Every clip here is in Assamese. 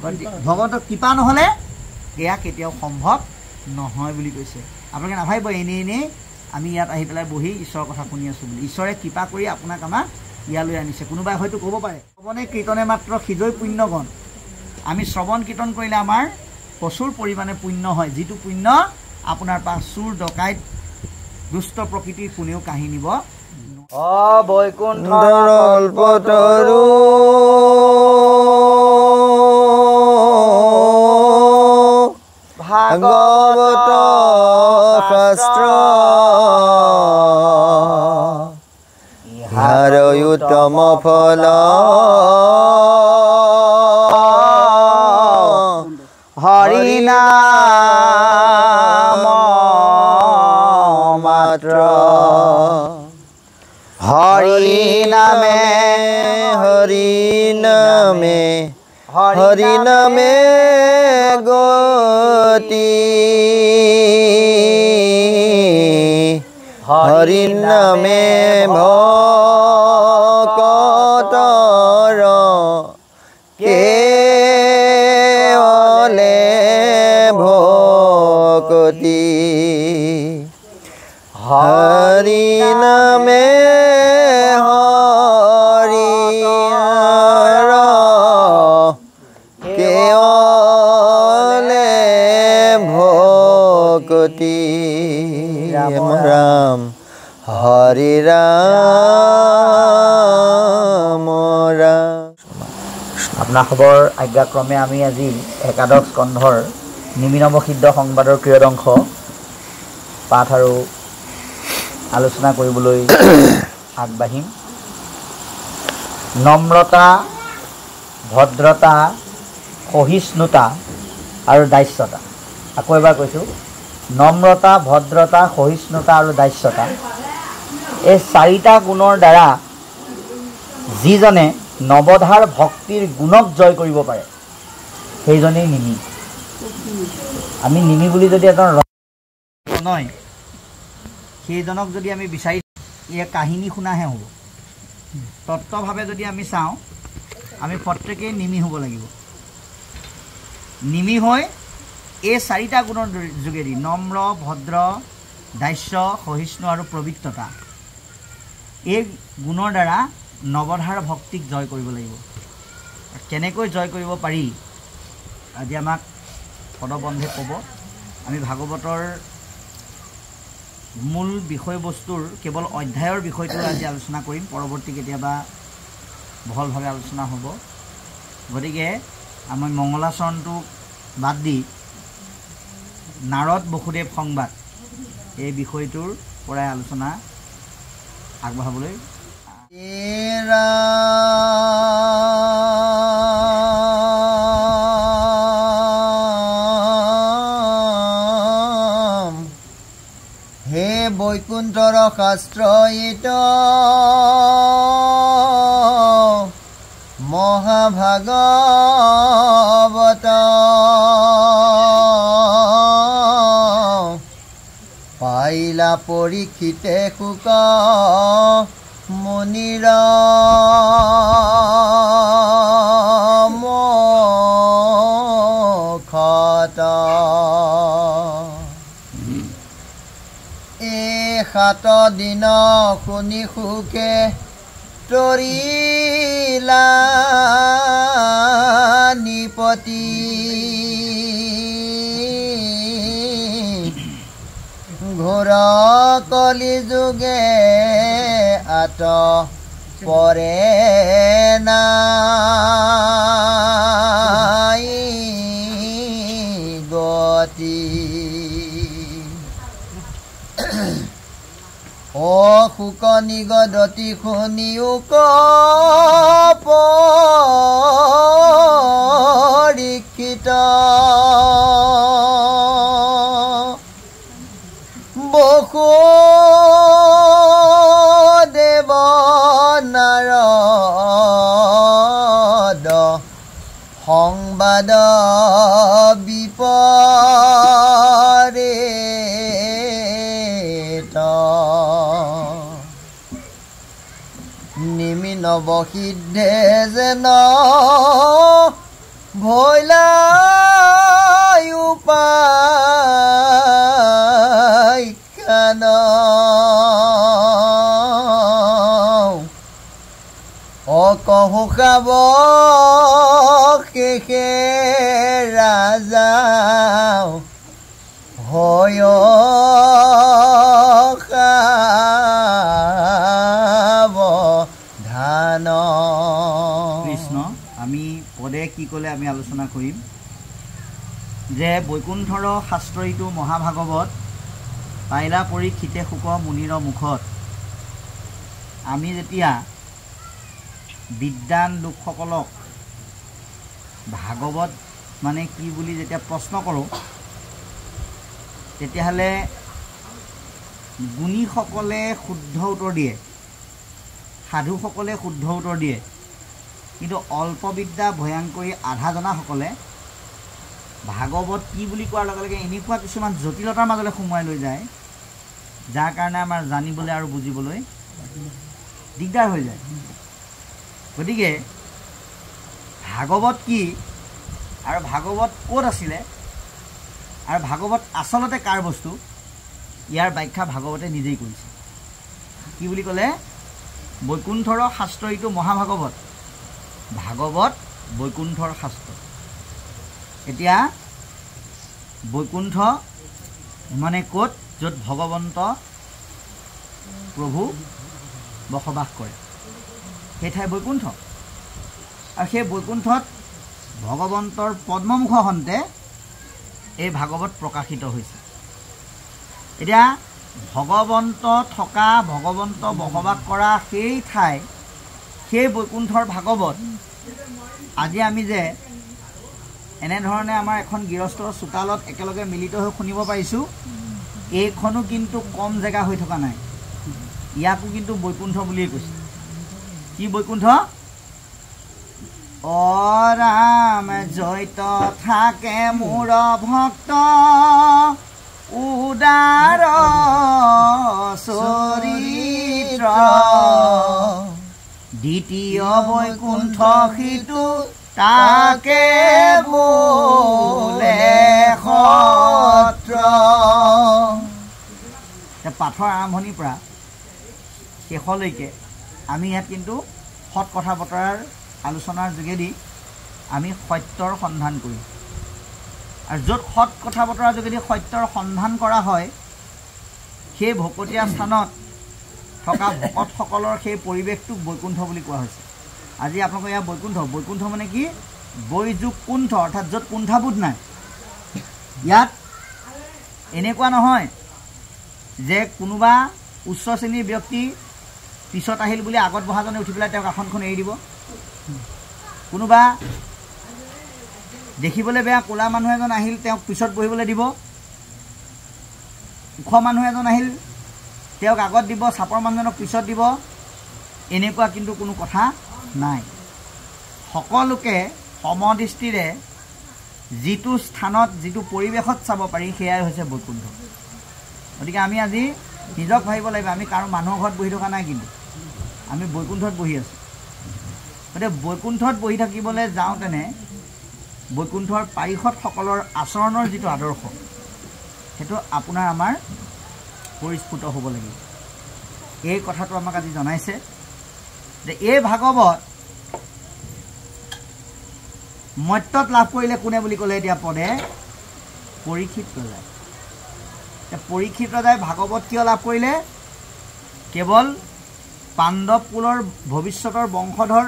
ভগৱতৰ কৃপা নহ'লে এয়া কেতিয়াও সম্ভৱ নহয় বুলি কৈছে। আপোনালোকে নাভাবিব এনেই আমি ইয়াত আহি পেলাই বহি ঈশ্বৰৰ কথা শুনি আছোঁ বুলি। ঈশ্বৰে কৃপা কৰি আপোনাক আমাক ইয়ালৈ আনিছে। কোনোবাই হয়তো ক'ব পাৰে শ্ৰৱণে কীৰ্তনে মাত্ৰ সিজৈ পুণ্যগণ। আমি শ্ৰৱণ কীৰ্তন কৰিলে আমাৰ প্ৰচুৰ পৰিমাণে পুণ্য হয়, যিটো পুণ্য আপোনাৰ পৰা চুৰ ডকাইত দুষ্ট প্ৰকৃতিৰ কোনেও কাঢ়ি নিব। বৈকুণ্ঠ কল্পতৰু ভাগৱত শাস্ত্ৰ ইহাৰ উত্তম ফল হৰি নাম মাত্ৰ হৰি নামে হৰি নামে গতি হৰি নামে ভকতৰ কেৱলে ভকতি হৰি নামে ৰাম হৰি ৰাম ৰাম। আপোনাৰ খবৰ আজ্ঞাক্ৰমে আমি আজি একাদশ স্কন্ধৰ নিমিনৱসিদ্ধ সংবাদৰ ক্ৰিয়দংশ পাঠ আৰু আলোচনা কৰিবলৈ আগবাঢ়িম। নম্ৰতা, ভদ্ৰতা, সহিষ্ণুতা আৰু দাস্যতা। আকৌ এবাৰ কৈছোঁ, নম্ৰতা, ভদ্ৰতা, সহিষ্ণুতা আৰু দাস্যতা, এই চাৰিটা গুণৰ দ্বাৰা যিজনে নৱধাৰ ভক্তিৰ গুণক জয় কৰিব পাৰে সেইজনেই নিমি। আমি নিমি বুলি যদি এজন নহয়, সেইজনক যদি আমি বিচাৰি এই কাহিনী শুনাহে হ'ব। তত্ত্বভাৱে যদি আমি চাওঁ, আমি প্ৰত্যেকেই নিমি হ'ব লাগিব। নিমি হৈ এই চাৰিটা গুণৰ যোগেদি নম্ৰ, ভদ্ৰ, দাস্য, সহিষ্ণু আৰু পবিত্ৰতা, এই গুণৰ দ্বাৰা নৱধাৰ ভক্তিক জয় কৰিব লাগিব। কেনেকৈ জয় কৰিব পাৰি আজি আমাক পদবন্ধে ক'ব। আমি ভাগৱতৰ মূল বিষয়বস্তুৰ কেৱল অধ্যায়ৰ বিষয়টো আজি আলোচনা কৰিম, পৰৱৰ্তী কেতিয়াবা বহলভাৱে আলোচনা হ'ব। গতিকে আমি মংগলাচৰণটোক বাদ দি নাৰদ বসুদেৱ সংবাদ এই বিষয়টোৰ পৰাই আলোচনা আগবঢ়াবলৈ হে বৈকুণ্ঠৰ শাস্ত্ৰয়িত মহাভাগৱত পাইলা পৰীক্ষিতে শুক মুনিৰ মুখত এই 7 দিন শুনি সুখে তৰিলা নিপতি ঘোৰ কলি যুগে আত পৰে নাই গতি অশুক নিগদতি শুনিও পৰীক্ষিত বসুদেৱ নাৰদ সংবাদ বিপৰীত নিমি নৱসিদ্ধে যেন ভৈলাই উপাখ্যান অকহু খাব শেষে ৰাজা হয় ধান। কৃষ্ণ আমি পদে কি ক'লে আমি আলোচনা কৰিম যে বৈকুণ্ঠৰ শাস্ত্ৰ ইটো মহাভাগৱত পাইলা পৰীক্ষিতে শুক মুনিৰ মুখত। আমি যেতিয়া বিদ্যান লোকসকলক ভাগৱত মানে কি বুলি যেতিয়া প্ৰশ্ন কৰোঁ তেতিয়াহ'লে গুণীসকলে শুদ্ধ উত্তৰ দিয়ে, সাধুসকলে শুদ্ধ উত্তৰ দিয়ে, কিন্তু অল্পবিদ্যা ভয়ংকৰী আধা জনাসকলে ভাগৱত কি বুলি কোৱাৰ লগে লগে এনেকুৱা কিছুমান জটিলতাৰ মাজলৈ সোমোৱাই লৈ যায় যাৰ কাৰণে আমাৰ জানিবলৈ আৰু বুজিবলৈ দিগদাৰ হৈ যায়। গতিকে ভাগৱত কি আৰু ভাগৱত ক'ত আছিলে আৰু ভাগৱত আচলতে কাৰ বস্তু, ইয়াৰ ব্যাখ্যা ভাগৱতে নিজেই কৰিছে। কি বুলি ক'লে? বৈকুণ্ঠৰ শাস্ত্ৰ ইটো মহাভাগৱত, ভাগৱত বৈকুণ্ঠৰ শাস্ত্ৰ। এতিয়া বৈকুণ্ঠ মানে ক'ত? য'ত ভগৱন্ত প্ৰভু বসবাস কৰে, সেই ঠাই বৈকুণ্ঠ। আৰু সেই বৈকুণ্ঠত ভগৱন্তৰ পদ্মমুখ হন্তে এই ভাগৱত প্ৰকাশিত হৈছে। এতিয়া ভগৱন্ত থকা, ভগৱন্ত বসবাস কৰা সেই ঠাই, সেই বৈকুণ্ঠৰ ভাগৱত আজি আমি যে এনেধৰণে আমাৰ এখন গৃহস্থৰ চোতালত একেলগে মিলিত হৈ শুনিব পাৰিছোঁ, এইখনো কিন্তু কম জেগা হৈ থকা নাই। ইয়াকো কিন্তু বৈকুণ্ঠ বুলিয়ে কৈছে। কি বৈকুণ্ঠ? অ ৰাম জয়ত থাকে মোৰ ভক্ত উদাৰ চৰিত্ৰ, দ্বিতীয় বৈকুণ্ঠ সিটো তাকে বোলে সত্ৰ। পাঠৰ আৰম্ভণিৰ পৰা শেষলৈকে আমি ইয়াত কিন্তু সৎ কথা বতৰাৰ আলোচনাৰ যোগেদি আমি সত্যৰ সন্ধান কৰিম। আৰু য'ত সৎ কথা বতৰাৰ যোগেদি সত্যৰ সন্ধান কৰা হয় সেই ভকতীয়া স্থানত থকা ভকতসকলৰ সেই পৰিৱেশটোক বৈকুণ্ঠ বুলি কোৱা হৈছে। আজি আপোনালোকৰ ইয়াৰ বৈকুণ্ঠ, বৈকুণ্ঠ মানে কি? বৈযোগ কুণ্ঠ, অৰ্থাৎ য'ত কুণ্ঠাবোধ নাই। ইয়াত এনেকুৱা নহয় যে কোনোবা উচ্চ শ্ৰেণীৰ ব্যক্তি পিছত আহিল বুলি আগত বহাজনে উঠি পেলাই তেওঁক আসনখন এৰি দিব। কোনোবা দেখিবলৈ বেয়া ক'লা মানুহ এজন আহিল, তেওঁক পিছত বহিবলৈ দিব। ওখ মানুহ এজন আহিল, তেওঁক আগত দিব, চাপৰ মানুহজনক পিছত দিব। এনেকুৱা কিন্তু কোনো কথা নাই। সকলোকে সমদৃষ্টিৰে যিটো স্থানত, যিটো পৰিৱেশত চাব পাৰি সেয়াই হৈছে বৈকুণ্ঠ। গতিকে আমি আজি নিজক ভাবিব লাগিব, আমি কাৰো মানুহৰ ঘৰত বহি থকা নাই, কিন্তু আমি বৈকুণ্ঠত বহি আছোঁ। গতিকে বৈকুণ্ঠত বহি থাকিবলৈ যাওঁতেনে বৈকুণ্ঠৰ পাৰিষদসকলৰ আচৰণৰ যিটো আদৰ্শ, সেইটো আপোনাৰ আমাৰ পৰিস্ফুট হ'ব লাগিব। এই কথাটো আমাক আজি জনাইছে যে এই ভাগৱত মৰ্ত্যত লাভ কৰিলে কোনে বুলি ক'লে? এতিয়া পদে পৰীক্ষিত ৰজাই। পৰীক্ষিত ৰজাই ভাগৱত কিয় লাভ কৰিলে? কেৱল পাণ্ডৱ কুলৰ ভৱিষ্যতৰ বংশধৰ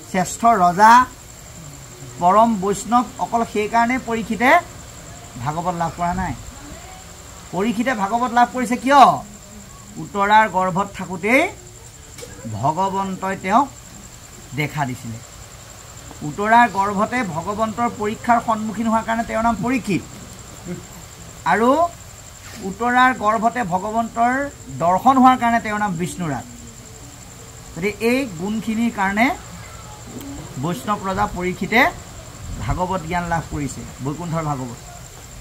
শ্ৰেষ্ঠ ৰজা পৰম বৈষ্ণৱ অকল সেইকাৰণে পৰীক্ষিতে ভাগৱত লাভ কৰা নাই। পৰীক্ষিতে ভাগৱত লাভ কৰিছে কিয়? উত্তৰাৰ গৰ্ভত থাকোঁতেই ভগৱন্তই তেওঁক দেখা দিছিলে। উত্তৰাৰ গৰ্ভতে ভগৱন্তৰ পৰীক্ষাৰ সন্মুখীন হোৱাৰ কাৰণে তেওঁৰ নাম পৰীক্ষিত। আৰু উত্তৰাৰ গৰ্ভতে ভগৱন্তৰ দৰ্শন হোৱাৰ কাৰণে তেওঁৰ নাম বিষ্ণুৰাজ। গতিকে এই গুণখিনিৰ কাৰণে বৈষ্ণৱ ৰজা পৰীক্ষিতে ভাগৱত জ্ঞান লাভ কৰিছে, বৈকুণ্ঠৰ ভাগৱত।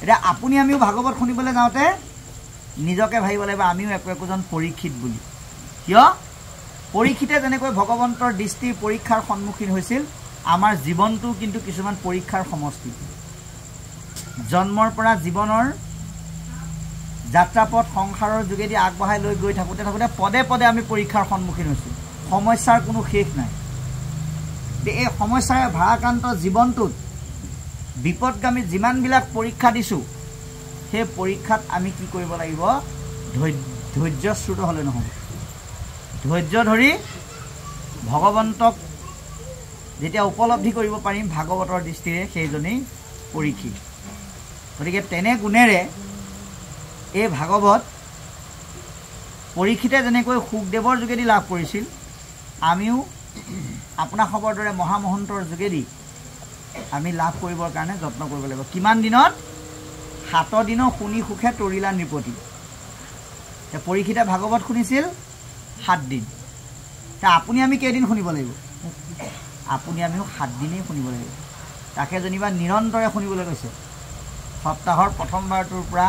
এতিয়া আপুনি আমিও ভাগৱত শুনিবলৈ যাওঁতে নিজকে ভাবিব লাগিব আমিও একোজন পৰীক্ষিত বুলি। কিয়? পৰীক্ষিতে যেনেকৈ ভগৱন্তৰ দৃষ্টিৰ পৰীক্ষাৰ সন্মুখীন হৈছিল, আমাৰ জীৱনটো কিন্তু কিছুমান পৰীক্ষাৰ সমষ্টি জন্মৰ পৰা জীৱনৰ যাত্ৰাপথ সংসাৰৰ যোগেদি আগবঢ়াই লৈ গৈ থাকোঁতে পদে পদে আমি পৰীক্ষাৰ সন্মুখীন হৈছোঁ সমস্যাৰ কোনো শেষ নাই এই সমস্যাৰে ভাৰাক্ৰান্ত জীৱনটোত বিপদগামী যিমানবিলাক পৰীক্ষা দিছোঁ সেই পৰীক্ষাত আমি কি কৰিব লাগিব ধৈৰ্যশ্ৰুত হ'লে নহ'ব ধৈৰ্য ধৰি ভগৱন্তক যেতিয়া উপলব্ধি কৰিব পাৰিম ভাগৱতৰ দৃষ্টিৰে সেইজনেই পৰীক্ষিত গতিকে তেনে গুণেৰে এই ভাগৱত পৰীক্ষিতে যেনেকৈ সুখদেৱৰ যোগেদি লাভ কৰিছিল আমিও আপোনাসৱৰ দৰে মহামহন্তৰ যোগেদি আমি লাভ কৰিবৰ কাৰণে যত্ন কৰিব লাগিব কিমান দিনত 7 দিনৰ শুনি সুখে তৰিলা নৃপতি পৰীক্ষিতে ভাগৱত শুনিছিল 7 দিন আপুনি আমি কেইদিন শুনিব লাগিব আপুনি আমিও 7 দিনেই শুনিব লাগিব তাকে যেনিবা নিৰন্তৰে শুনিবলৈ কৈছে সপ্তাহৰ প্ৰথম বাৰটোৰ পৰা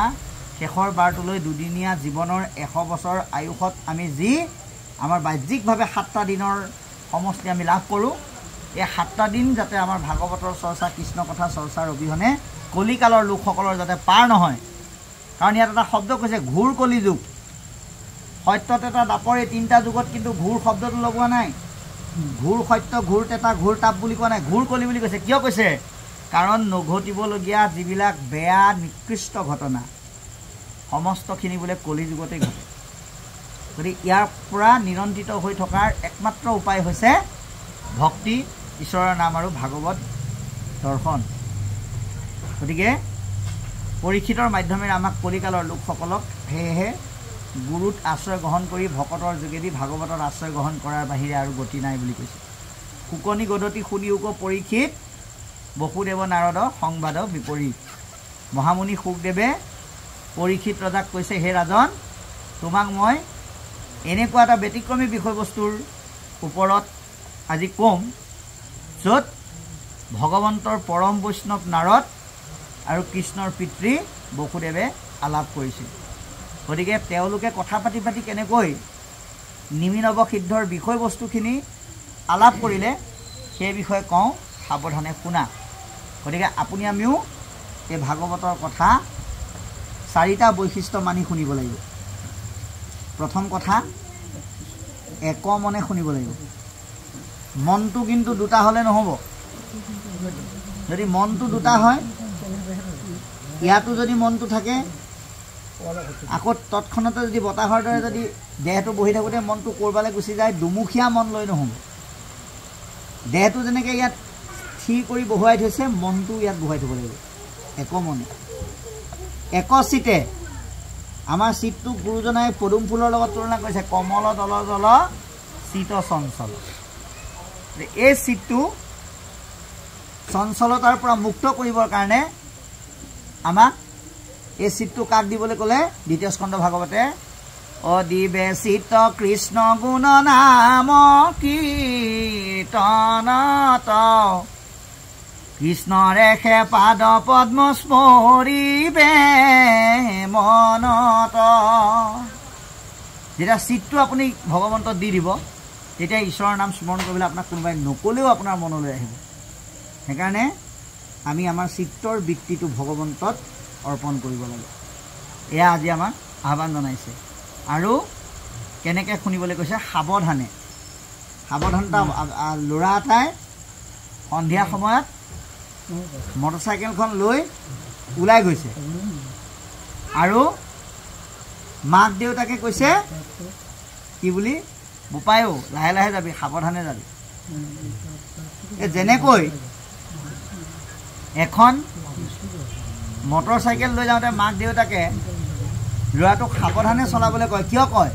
শেষৰ বাৰটোলৈ দুদিনীয়া জীৱনৰ 100 বছৰ আয়ুষত আমি যি আমাৰ বাহ্যিকভাৱে 7টা দিনৰ সমষ্টি আমি লাভ কৰোঁ এই 7টা দিন যাতে আমাৰ ভাগৱতৰ চৰ্চা কৃষ্ণ কথা চৰ্চাৰ অবিহনে কলিকালৰ লোকসকলৰ যাতে পাৰ নহয় কাৰণ ইয়াত এটা শব্দ কৈছে ঘূৰ কলিযুগ সত্যত এটা দাপৰ এই 3টা যুগত কিন্তু ঘূৰ শব্দটো লগোৱা নাই ঘূৰ সত্য ঘূৰ তেতা ঘূৰ তাপ বুলি কোৱা নাই ঘূৰ কলি বুলি কৈছে কিয় কৈছে কাৰণ নঘটিবলগীয়া যিবিলাক বেয়া নিকৃষ্ট ঘটনা সমস্তখিনি বোলে কলিযুগতে ঘটে গতিকে ইয়াৰ পৰা নিৰন্তিত হৈ থকাৰ একমাত্ৰ উপায় হৈছে ভক্তি ঈশ্বৰৰ নাম আৰু ভাগৱত দৰ্শন গতিকে পৰীক্ষিতৰ মাধ্যমেৰে আমাক কলিকালৰ লোকসকলক সেয়েহে গুৰুত আশ্ৰয় গ্ৰহণ কৰি ভকতৰ যোগেদি ভাগৱতত আশ্ৰয় গ্ৰহণ কৰাৰ বাহিৰে আৰু গতি নাই বুলি কৈছে শুকনি গদতি শুনি উক পৰীক্ষিত বসুদেৱ নাৰদ সংবাদ বিপৰীত মহামুনি সুখদেৱে পৰীক্ষিত ৰজাক কৈছে হে ৰাজন তোমাক মই এনেকুৱা এটা ব্যতিক্ৰমী বিষয়বস্তুৰ ওপৰত আজি কম য'ত ভগৱন্তৰ পৰম বৈষ্ণৱ নাৰদ আৰু কৃষ্ণৰ পিতৃ বসুদেৱে আলাপ কৰিছিল গতিকে তেওঁলোকে কথা পাতি পাতি কেনেকৈ নিমিনৱ সিদ্ধৰ বিষয়বস্তুখিনি আলাপ কৰিলে সেই বিষয়ে কওঁ সাৱধানে শুনা গতিকে আপুনি আমিও এই ভাগৱতৰ কথা 4টা বৈশিষ্ট্য মানি শুনিব লাগিব প্ৰথম কথা এক মনে শুনিব লাগিব মনটো কিন্তু দুটা হ'লে নহ'ব যদি মনটো দুটা হয় ইয়াতো যদি মনটো থাকে আকৌ তৎক্ষণতে যদি বতাহৰ দৰে যদি দেহটো বহি থাকোঁতে মনটো ক'ৰবালৈ গুচি যায় দুমুখীয়া মন লৈ নহ'ব দেহটো যেনেকৈ ইয়াত স্থিৰ কৰি বহুৱাই থৈছে মনটো ইয়াত বহুৱাই থ'ব লাগিব এক মনে এক চিতে আমাৰ চিতটো গুৰুজনাই পদুম ফুলৰ লগত তুলনা কৰিছে কমল দল জল চিত চঞ্চল এই চিতটো চঞ্চলতাৰ পৰা মুক্ত কৰিবৰ কাৰণে আমাক এই চিতটো কাক দিবলৈ ক'লে দ্বিতীয় স্কন্ধ ভাগৱতে অদিবেচিত কৃষ্ণ গুণ নাম কীৰ্তনত কৃষ্ণৰেখে পাদ পদ্ম স্মৰিবে মনত যেতিয়া চিতটো আপুনি ভগৱন্তত দি দিব তেতিয়া ঈশ্বৰৰ নাম স্মৰণ কৰিবলৈ আপোনাক কোনোবাই নক'লেও আপোনাৰ মনলৈ আহিব সেইকাৰণে আমি আমাৰ চিত্তৰ বৃত্তিটো ভগৱন্তত অৰ্পণ কৰিব লাগে এয়া আজি আমাক আহ্বান জনাইছে আৰু কেনেকৈ শুনিবলৈ কৈছে সাৱধানতা ল'ৰা এটাই সন্ধিয়া সময়ত মটৰচাইকেলখন লৈ ওলাই গৈছে আৰু মাক দেউতাকে কৈছে কি বুলি বোপাইও লাহে লাহে যাবি সাৱধানে যাবি যেনেকৈ এখন মটৰচাইকেল লৈ যাওঁতে মাক দেউতাকে ল'ৰাটোক সাৱধানে চলাবলৈ কয় কিয় কয়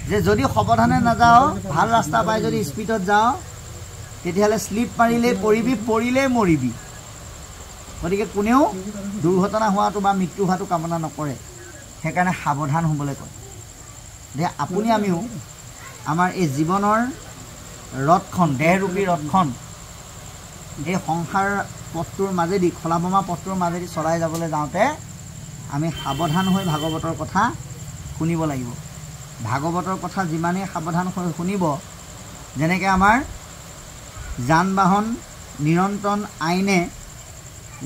যে যদি সাৱধানে নাযাওঁ ভাল ৰাস্তা পাই যদি স্পীডত যাওঁ তেতিয়াহ'লে স্লিপ মাৰিলেই পৰিলেই মৰিবি গতিকে কোনেও দুৰ্ঘটনা হোৱাটো বা মৃত্যু হোৱাটো কামনা নকৰে সেইকাৰণে সাৱধান হ'বলৈ কয় যে আপুনি আমিও আমাৰ এই জীৱনৰ ৰথখন দেহৰূপী ৰথখন এই সংসাৰ পথটোৰ মাজেদি খলাবমা পথটোৰ মাজেদি চলাই যাবলৈ যাওঁতে আমি সাৱধান হৈ ভাগৱতৰ কথা শুনিব লাগিব ভাগৱতৰ কথা যিমানেই সাৱধান হৈ শুনিব যেনেকৈ আমাৰ যান বাহন নিয়ন্ত্ৰণ আইনে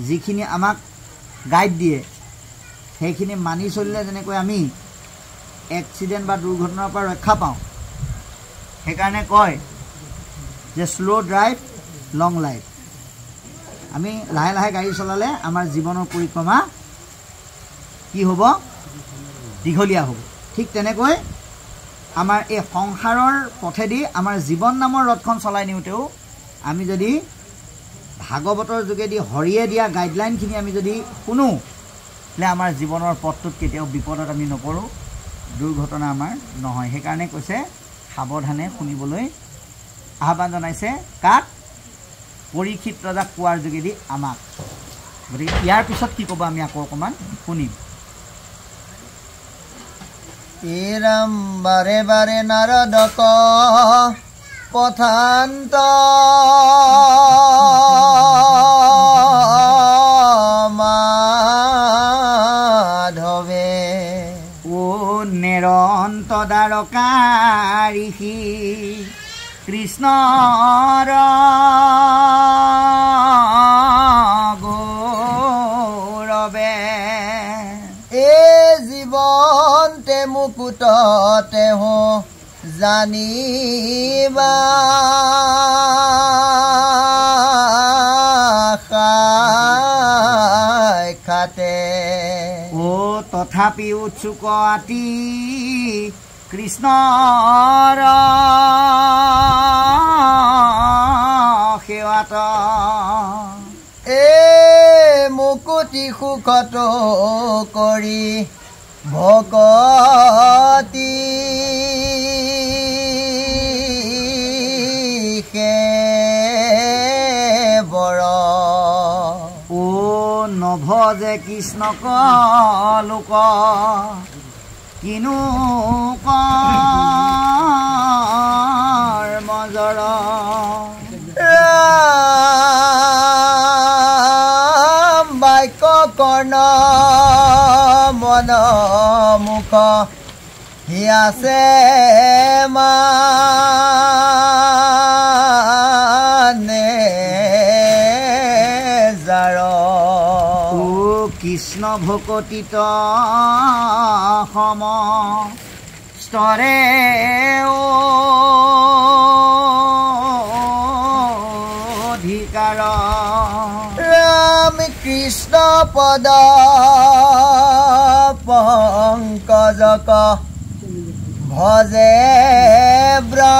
যিখিনি আমাক গাইড দিয়ে সেইখিনি মানি চলিলে যেনেকৈ আমি এক্সিডেণ্ট বা দুৰ্ঘটনাৰ পৰা ৰক্ষা পাওঁ সেইকাৰণে কয় যে স্লো ড্ৰাইভ লং লাইফ আমি লাহে লাহে গাড়ী চলালে আমাৰ জীৱনৰ পৰিক্ৰমা কি হ'ব দীঘলীয়া হ'ব ঠিক তেনেকৈ আমাৰ এই সংসাৰৰ পথেদি আমাৰ জীৱন নামৰ ৰথখন চলাই নিওঁতেও আমি যদি ভাগৱতৰ যোগেদি হৰিয়ে দিয়া গাইডলাইনখিনি আমি যদি শুনো লে আমাৰ জীৱনৰ পথটোত কেতিয়াও বিপদত আমি নপৰোঁ দুৰ্ঘটনা আমাৰ নহয় সেইকাৰণে কৈছে সাৱধানে শুনিবলৈ আহ্বান জনাইছে কাক পৰীক্ষিত ৰজাক কোৱাৰ যোগেদি আমাক গতিকে ইয়াৰ পিছত কি ক'ব আমি আকৌ অকণমান শুনিম ইৰাম বাৰে বাৰে নাৰদক পথান্ত মাধৱে ও নিৰন্ত দ্বাৰকা ঋষি কৃষ্ণৰ গৌৰৱে এ জীৱন্তে মুকুটতে হো জানিবা খাতে ও তথাপি উৎসুক আতি কৃষ্ণৰ সেৱাত এ মুকুতি সুখত কৰি ভকতি বৰ ও নভ যে কৃষ্ণক লোক কিনো মজৰ বাক্য কৰ্ণ মন মুখ হিয়াছে মানে যাৰ ও কৃষ্ণ ভকতিত সম স্তৰে অধিকাৰ ৰাম কৃষ্ণ পদ পংকজক ভজে ব্ৰহ্মা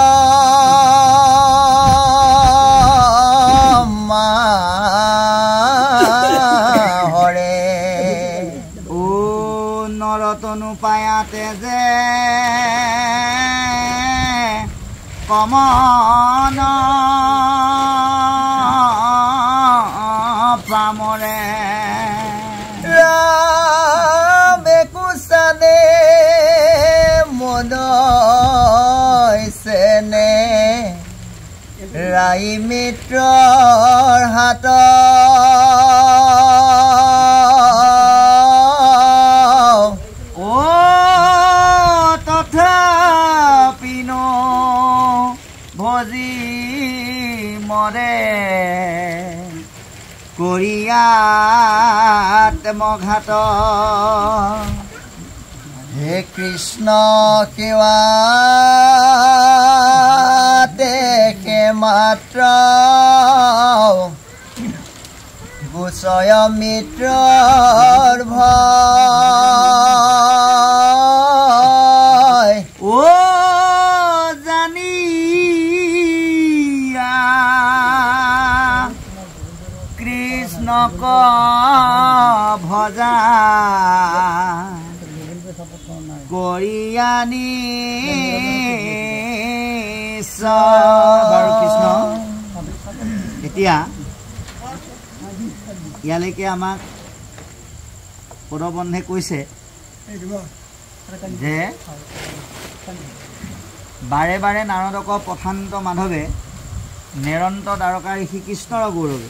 হৰে ও নৰতনু পায়াতে যে কমন পামৰে ৰাম একোচানে মন সেনে ৰাই মিত্ৰৰ হাত ও তথাপিনো ভজি মৰে কৰিয়াত মঘাত হে কৃষ্ণ সেৱাতে মাত্ৰ গোচয় মিত্ৰৰ ভয় ও জানিয়া কৃষ্ণক ভজা কৰিয়ানি বাৰু কৃষ্ণ এতিয়া ইয়ালৈকে আমাক পদবন্ধে কৈছে যে বাৰে বাৰে নাৰদক পথান্ত মাধৱে নিৰন্ত দ্বাৰকা ঋষি কৃষ্ণৰ গৌৰৱে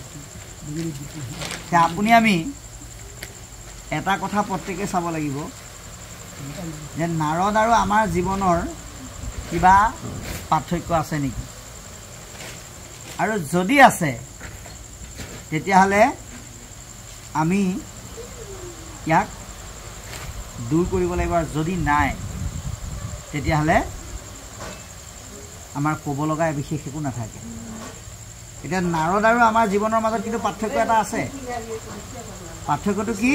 আপুনি আমি এটা কথা প্ৰত্যেকে চাব লাগিব যে নাৰদ আৰু আমাৰ জীৱনৰ কিবা পাৰ্থক্য আছে নেকি আৰু যদি আছে তেতিয়াহ'লে আমি ইয়াক দূৰ কৰিব লাগিব আৰু যদি নাই তেতিয়াহ'লে আমাৰ ক'ব লগা বিশেষ একো নাথাকে এতিয়া নাৰদ আৰু আমাৰ জীৱনৰ মাজত কিন্তু পাৰ্থক্য এটা আছে পাৰ্থক্যটো কি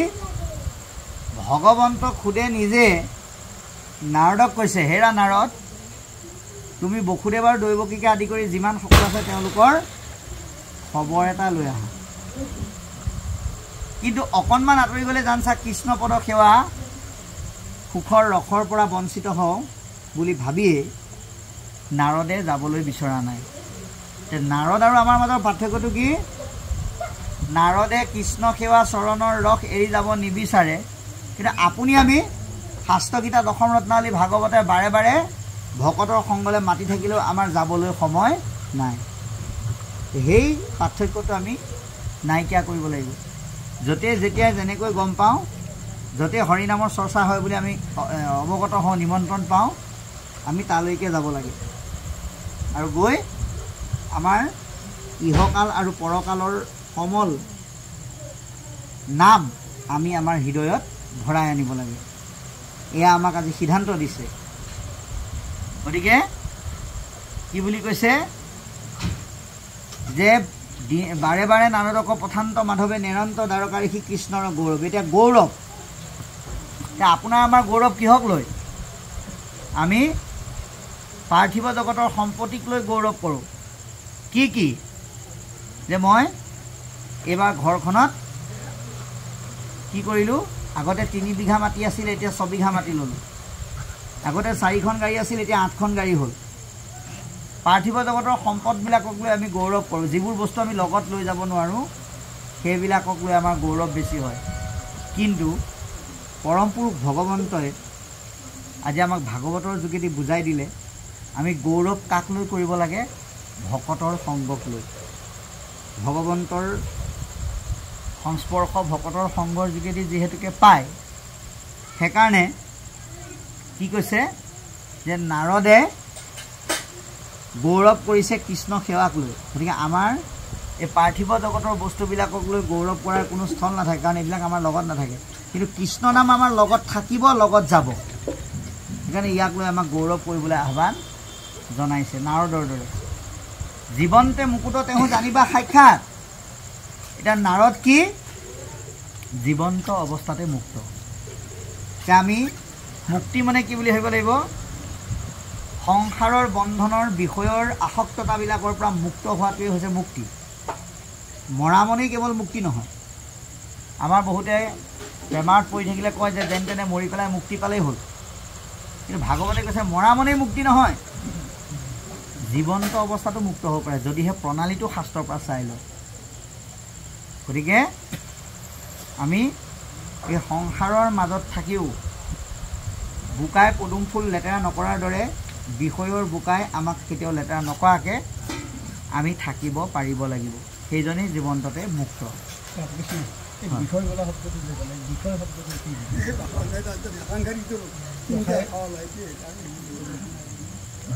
ভগৱন্ত খুদে নিজে নাৰদক কৈছে হেৰা নাৰদ তুমি বসুদেৱ আৰু দৈৱকীকে আদি কৰি যিমান সকল আছে তেওঁলোকৰ খবৰ এটা লৈ আহা কিন্তু অকণমান আঁতৰি গ'লে জানছা কৃষ্ণ পদ সেৱা সুখৰ ৰসৰ পৰা বঞ্চিত হওঁ বুলি ভাবিয়ে নাৰদে যাবলৈ বিচৰা নাই নাৰদ আৰু আমাৰ মাজৰ পাৰ্থক্যটো কি নাৰদে কৃষ্ণ সেৱা চৰণৰ ৰস এৰি যাব নিবিচাৰে কিন্তু আপুনি আমি শাস্ত্ৰগীতা দশম ৰত্নাৱলী ভাগৱতে বাৰে বাৰে ভকতৰ সংগলে মাতি থাকিলেও আমাৰ যাবলৈ সময় নাই সেই পাৰ্থক্যটো আমি নাইকিয়া কৰিব লাগিব য'তে যেতিয়াই যেনেকৈ গম পাওঁ য'তে হৰিনামৰ চৰ্চা হয় বুলি আমি অৱগত হওঁ নিমন্ত্ৰণ পাওঁ আমি তালৈকে যাব লাগে আৰু গৈ আমাৰ ইহকাল আৰু পৰকালৰ সমল নাম আমি আমাৰ হৃদয়ত ভৰাই আনিব লাগে এয়া আমাক আজি সিদ্ধান্ত দিছে গতিকে কি বুলি কৈছে যে বাৰে বাৰে নাৰদক প্ৰথান্ত মাধৱে নিৰন্ত দ্বাৰকাৰীষী কৃষ্ণৰ গৌৰৱ এতিয়া গৌৰৱ এতিয়া আপোনাৰ আমাৰ গৌৰৱ কিহক লৈ আমি পাৰ্থিৱ জগতৰ সম্পত্তিক লৈ গৌৰৱ কৰোঁ কি যে মই এইবাৰ ঘৰখনত কি কৰিলোঁ আগতে 3 বিঘা মাটি আছিল এতিয়া 6 বিঘা মাটি ল'লোঁ আগতে 4খন গাড়ী আছিল এতিয়া 8খন গাড়ী হ'ল পাৰ্থিৱ জগতৰ সম্পদবিলাকক লৈ আমি গৌৰৱ কৰোঁ যিবোৰ বস্তু আমি লগত লৈ যাব নোৱাৰোঁ সেইবিলাকক লৈ আমাৰ গৌৰৱ বেছি হয় কিন্তু পৰম পুৰুষ ভগৱন্তই আজি আমাক ভাগৱতৰ যোগেদি বুজাই দিলে আমি গৌৰৱ কাক লৈ কৰিব লাগে ভকতৰ সংগক লৈ ভগৱন্তৰ সংস্পৰ্শ ভকতৰ সংগৰ যোগেদি যিহেতুকে পায় সেইকাৰণে কি কৈছে যে নাৰদে গৌৰৱ কৰিছে কৃষ্ণ সেৱাক লৈ গতিকে আমাৰ এই পাৰ্থিৱ জগতৰ বস্তুবিলাকক লৈ গৌৰৱ কৰাৰ কোনো স্থল নাথাকে কাৰণ এইবিলাক আমাৰ লগত নাথাকে কিন্তু কৃষ্ণ নাম আমাৰ লগত থাকিব লগত যাব সেইকাৰণে ইয়াক লৈ আমাক গৌৰৱ কৰিবলৈ আহ্বান জনাইছে নাৰদৰ দৰে জীৱন্তে মুকুট তেওঁ জানিবা সাক্ষাৎ এটা নাৰদ কি জীৱন্ত অৱস্থাতে মুক্ত এতিয়া আমি মুক্তি মানে কি বুলি ভাবিব লাগিব সংসাৰৰ বন্ধনৰ বিষয়ৰ আসক্ততাবিলাকৰ পৰা মুক্ত হোৱাটোৱে হৈছে মুক্তি মৰা মনেই কেৱল মুক্তি নহয় আমাৰ বহুতে বেমাৰত পৰি থাকিলে কয় যে যেন তেনে মৰি পেলাই মুক্তি পালেই হ'ল কিন্তু ভাগৱতে কৈছে মৰা মনেই মুক্তি নহয় জীৱন্ত অৱস্থাটো মুক্ত হ'ব পাৰে যদিহে প্ৰণালীটো শাস্ত্ৰৰ পৰা চাই লয় গতিকে আমি এই সংসাৰৰ মাজত থাকিও বোকাই পদুম ফুল লেতেৰা নকৰাৰ দৰে বিষয়ৰ বোকাই আমাক কেতিয়াও লেতেৰা নকৰাকৈ আমি থাকিব পাৰিব লাগিব সেইজনেই জীৱন্ততে মুক্ত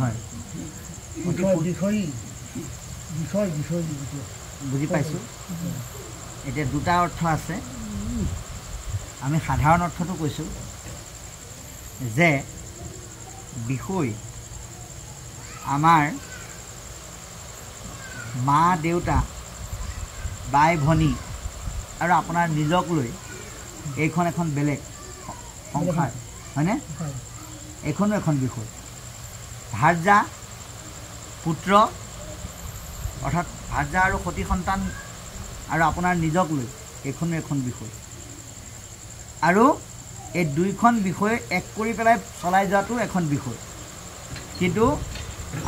হয় বুজি পাইছোঁ এতিয়া দুটা অৰ্থ আছে আমি সাধাৰণ অৰ্থটো কৈছোঁ যে বিষয় আমাৰ মা দেউতা বাই ভনী আৰু আপোনাৰ নিজক লৈ এইখন এখন বেলেগ সংসাৰ হয়নে এইখনো এখন বিষয় ভাৰ্যা পুত্ৰ অৰ্থাৎ ভাৰ্যা আৰু সতী সন্তান আৰু আপোনাৰ নিজক লৈ এইখনো এখন বিষয় আৰু এই দুইখন বিষয় এক কৰি পেলাই চলাই যোৱাটো এখন বিষয় কিন্তু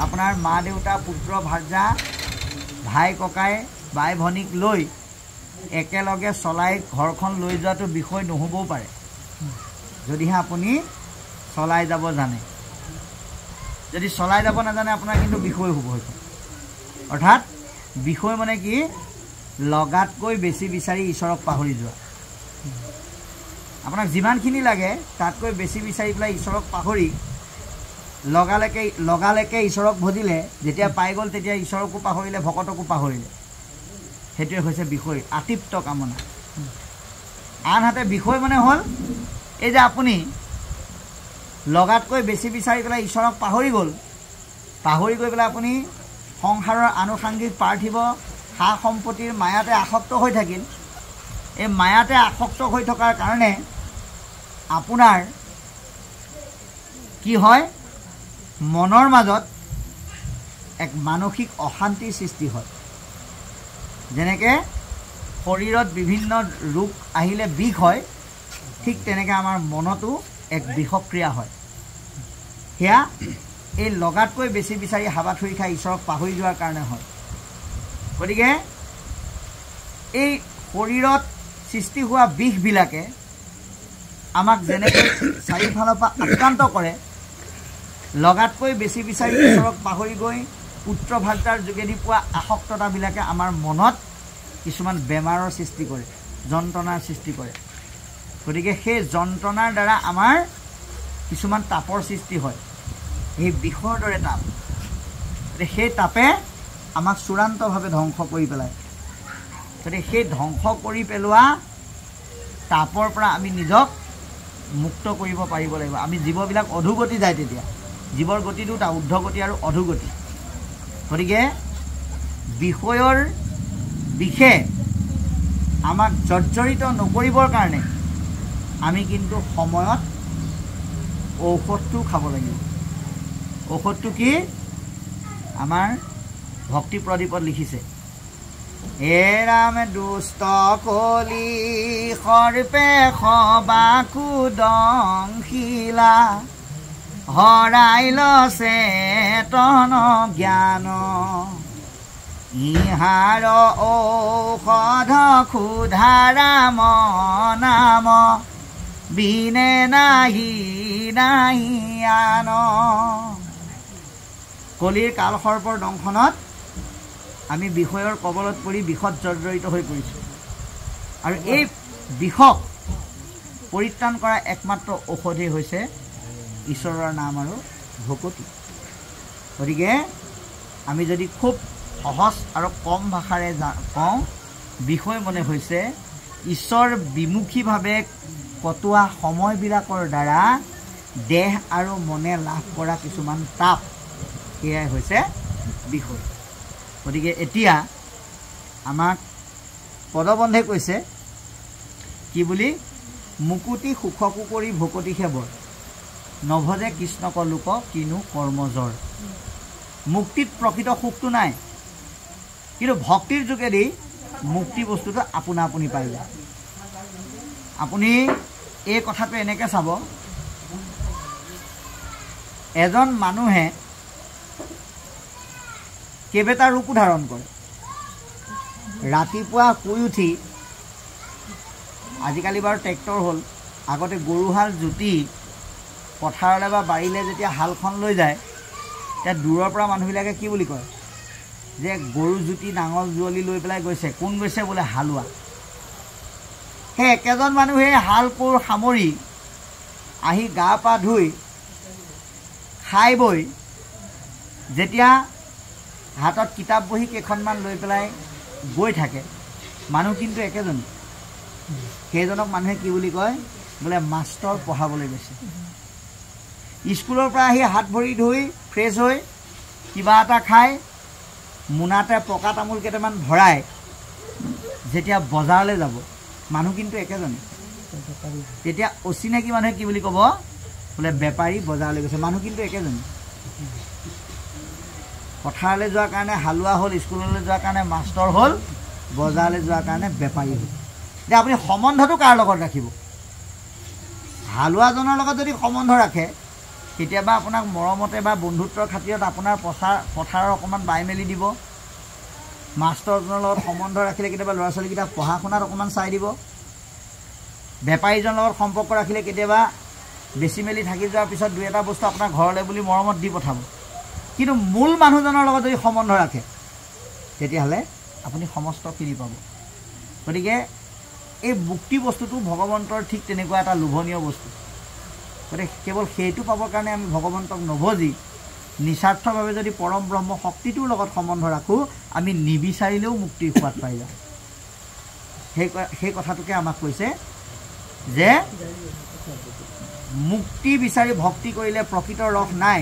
আপোনাৰ মা দেউতা পুত্ৰ ভাৰ্যা ভাই ককাই বাই ভনীক লৈ একেলগে চলাই ঘৰখন লৈ যোৱাটো বিষয় নহ'বও পাৰে যদিহে আপুনি চলাই যাব জানে যদি চলাই যাব নাজানে আপোনাৰ কিন্তু বিষয় হ'ব সেইটো অৰ্থাৎ বিষয় মানে কি লগাতকৈ বেছি বিচাৰি ঈশ্বৰক পাহৰি যোৱা আপোনাক যিমানখিনি লাগে তাতকৈ বেছি বিচাৰি পেলাই ঈশ্বৰক পাহৰি লগালেকে ঈশ্বৰক ভজিলে যেতিয়া পাই গ'ল তেতিয়া ঈশ্বৰকো পাহৰিলে ভকতকো পাহৰিলে সেইটোৱে হৈছে বিষয় আতিপ্ত কামনা আনহাতে বিষয় মানে হ'ল এই যে আপুনি লগাতকৈ বেছি বিচাৰি পেলাই ঈশ্বৰক পাহৰি গ'ল পাহৰি গৈ পেলাই আপুনি সংসাৰৰ আনুষাংগিক পাৰ্থিৱ সা সম্পত্তিৰ মায়াতে আসক্ত হৈ থাকিল এই মায়াতে আসক্ত হৈ থকাৰ কাৰণে আপোনাৰ কি হয় মনৰ মাজত এক মানসিক অশান্তিৰ সৃষ্টি হয় যেনেকৈ শৰীৰত বিভিন্ন ৰোগ আহিলে বিষ হয় ঠিক তেনেকৈ আমাৰ মনতো এক বিষক্ৰিয়া হয় সেয়া এই লগাতকৈ বেছি বিচাৰি হাবাথুৰি খাই ঈশ্বৰক পাহৰি যোৱাৰ কাৰণে হয় গতিকে এই শৰীৰত সৃষ্টি হোৱা বিষবিলাকে আমাক যেনেকৈ চাৰিওফালৰ পৰা আক্ৰান্ত কৰে লগাতকৈ বেছি বিচাৰি ঈশ্বৰক পাহৰি গৈ পুত্ৰ ভাৰ্তাৰ যোগেদি পোৱা আসক্ততাবিলাকে আমাৰ মনত কিছুমান বেমাৰৰ সৃষ্টি কৰে যন্ত্ৰণাৰ সৃষ্টি কৰে গতিকে সেই যন্ত্ৰণাৰ দ্বাৰা আমাৰ কিছুমান তাপৰ সৃষ্টি হয় এই বিষৰ দৰে তাপ সেই তাপে আমাক চূড়ান্তভাৱে ধ্বংস কৰি পেলায় গতিকে সেই ধ্বংস কৰি পেলোৱা তাপৰ পৰা আমি নিজক মুক্ত কৰিব পাৰিব লাগিব আমি জীৱবিলাক অধোগতি যায় তেতিয়া জীৱৰ গতি দুটা ঊৰ্ধ্বগতি আৰু অধোগতি গতিকে বিষয়ৰ বিষে আমাক জৰ্জৰিত নকৰিবৰ কাৰণে আমি কিন্তু সময়ত ঔষধটো খাব লাগিব ঔষধটো কি আমাৰ ভক্তি প্ৰদীপত লিখিছে হে ৰাম দুষ্ট কলি সৰ্পে সবাকু দংশিলা হৰাই লছে তন জ্ঞান ইহাৰ ঔষধ ক্ষুধাৰাম নাম বিনে নাহি নাহি আন কলিৰ কালসৰ্পৰ দংশনত আমি বিষয়ৰ কবলত পৰি বিষত জৰ্জৰিত হৈ পৰিছোঁ আৰু এই বিষক পৰিত্ৰাণ কৰা একমাত্ৰ ঔষধেই হৈছে ঈশ্বৰৰ নাম আৰু ভকতি গতিকে আমি যদি খুব সহজ আৰু কম ভাষাৰে কওঁ বিষয় মানে হৈছে ঈশ্বৰ বিমুখীভাৱে কটোৱা সময়বিলাকৰ দ্বাৰা দেহ আৰু মনে লাভ কৰা কিছুমান তাপ এয়াই হৈছে বিষয় গতিকে এতিয়া আমাক পদবন্ধে কৈছে কি বুলি মুকুতি সুখকো কৰি ভকতি সেৱৰ নভজে কৃষ্ণক লোক কিনো কৰ্মজৰ মুক্তিত প্ৰকৃত সুখটো নাই কিন্তু ভক্তিৰ যোগেদি মুক্তি বস্তুটো আপোনা আপুনি পাই যায় আপুনি এই কথাটো এনেকৈ চাব এজন মানুহে কেইবাটা ৰূপো ধাৰণ কৰে ৰাতিপুৱা শুই উঠি আজিকালি বাৰু ট্ৰেক্টৰ হ'ল আগতে গৰুহাল জুতি পথাৰলৈ বা বাৰীলৈ যেতিয়া হালখন লৈ যায় তেতিয়া দূৰৰ পৰা মানুহবিলাকে কি বুলি কয় যে গৰু জুতি নাঙল জুৱলি লৈ পেলাই গৈছে কোন গৈছে বোলে হালোৱা সেই একেজন মানুহে হাল কোৰ সামৰি আহি গা পা ধুই খাই বৈ যেতিয়া হাতত কিতাপ বহি কেইখনমান লৈ পেলাই গৈ থাকে মানুহ কিন্তু একেজনী সেইজনক মানুহে কি বুলি কয় বোলে মাষ্টৰ পঢ়াবলৈ গৈছে স্কুলৰ পৰা আহি হাত ভৰি ধুই ফ্ৰেছ হৈ কিবা এটা খাই মোনাতে পকা তামোল কেইটামান ভৰাই যেতিয়া বজাৰলৈ যাব মানুহ কিন্তু একেজনী তেতিয়া অচিনাকি মানুহে কি বুলি ক'ব বোলে বেপাৰী বজাৰলৈ গৈছে মানুহ কিন্তু একেজনী পথাৰলৈ যোৱাৰ কাৰণে হালোৱা হ'ল স্কুললৈ যোৱাৰ কাৰণে মাষ্টৰ হ'ল বজাৰলৈ যোৱাৰ কাৰণে বেপাৰী হ'ল এতিয়া আপুনি সম্বন্ধটো কাৰ লগত ৰাখিব হালোৱাজনৰ লগত যদি সম্বন্ধ ৰাখে কেতিয়াবা আপোনাক মৰমতে বা বন্ধুত্বৰ খাতিৰত আপোনাৰ পথাৰৰ অকণমান বাই মেলি দিব মাষ্টৰজনৰ লগত সম্বন্ধ ৰাখিলে কেতিয়াবা ল'ৰা ছোৱালীকেইটা পঢ়া শুনাত অকণমান চাই দিব বেপাৰীজনৰ লগত সম্পৰ্ক ৰাখিলে কেতিয়াবা বেছি মেলি থাকি যোৱাৰ পিছত দুই এটা বস্তু আপোনাৰ ঘৰলৈ বুলি মৰমত দি পঠাব কিন্তু মূল মানুহজনৰ লগত যদি সম্বন্ধ ৰাখে তেতিয়াহ'লে আপুনি সমস্তখিনি পাব গতিকে এই মুক্তি বস্তুটো ভগৱন্তৰ ঠিক তেনেকুৱা এটা লোভনীয় বস্তু গতিকে কেৱল সেইটো পাবৰ কাৰণে আমি ভগৱন্তক নভজি নিস্বাৰ্থভাৱে যদি পৰম ব্ৰহ্ম শক্তিটোৰ লগত সম্বন্ধ ৰাখোঁ আমি নিবিচাৰিলেও মুক্তিৰ সোৱাদ পাই যাওঁ। সেই কথাটোকে আমাক কৈছে যে মুক্তি বিচাৰি ভক্তি কৰিলে প্ৰকৃত ৰস নাই,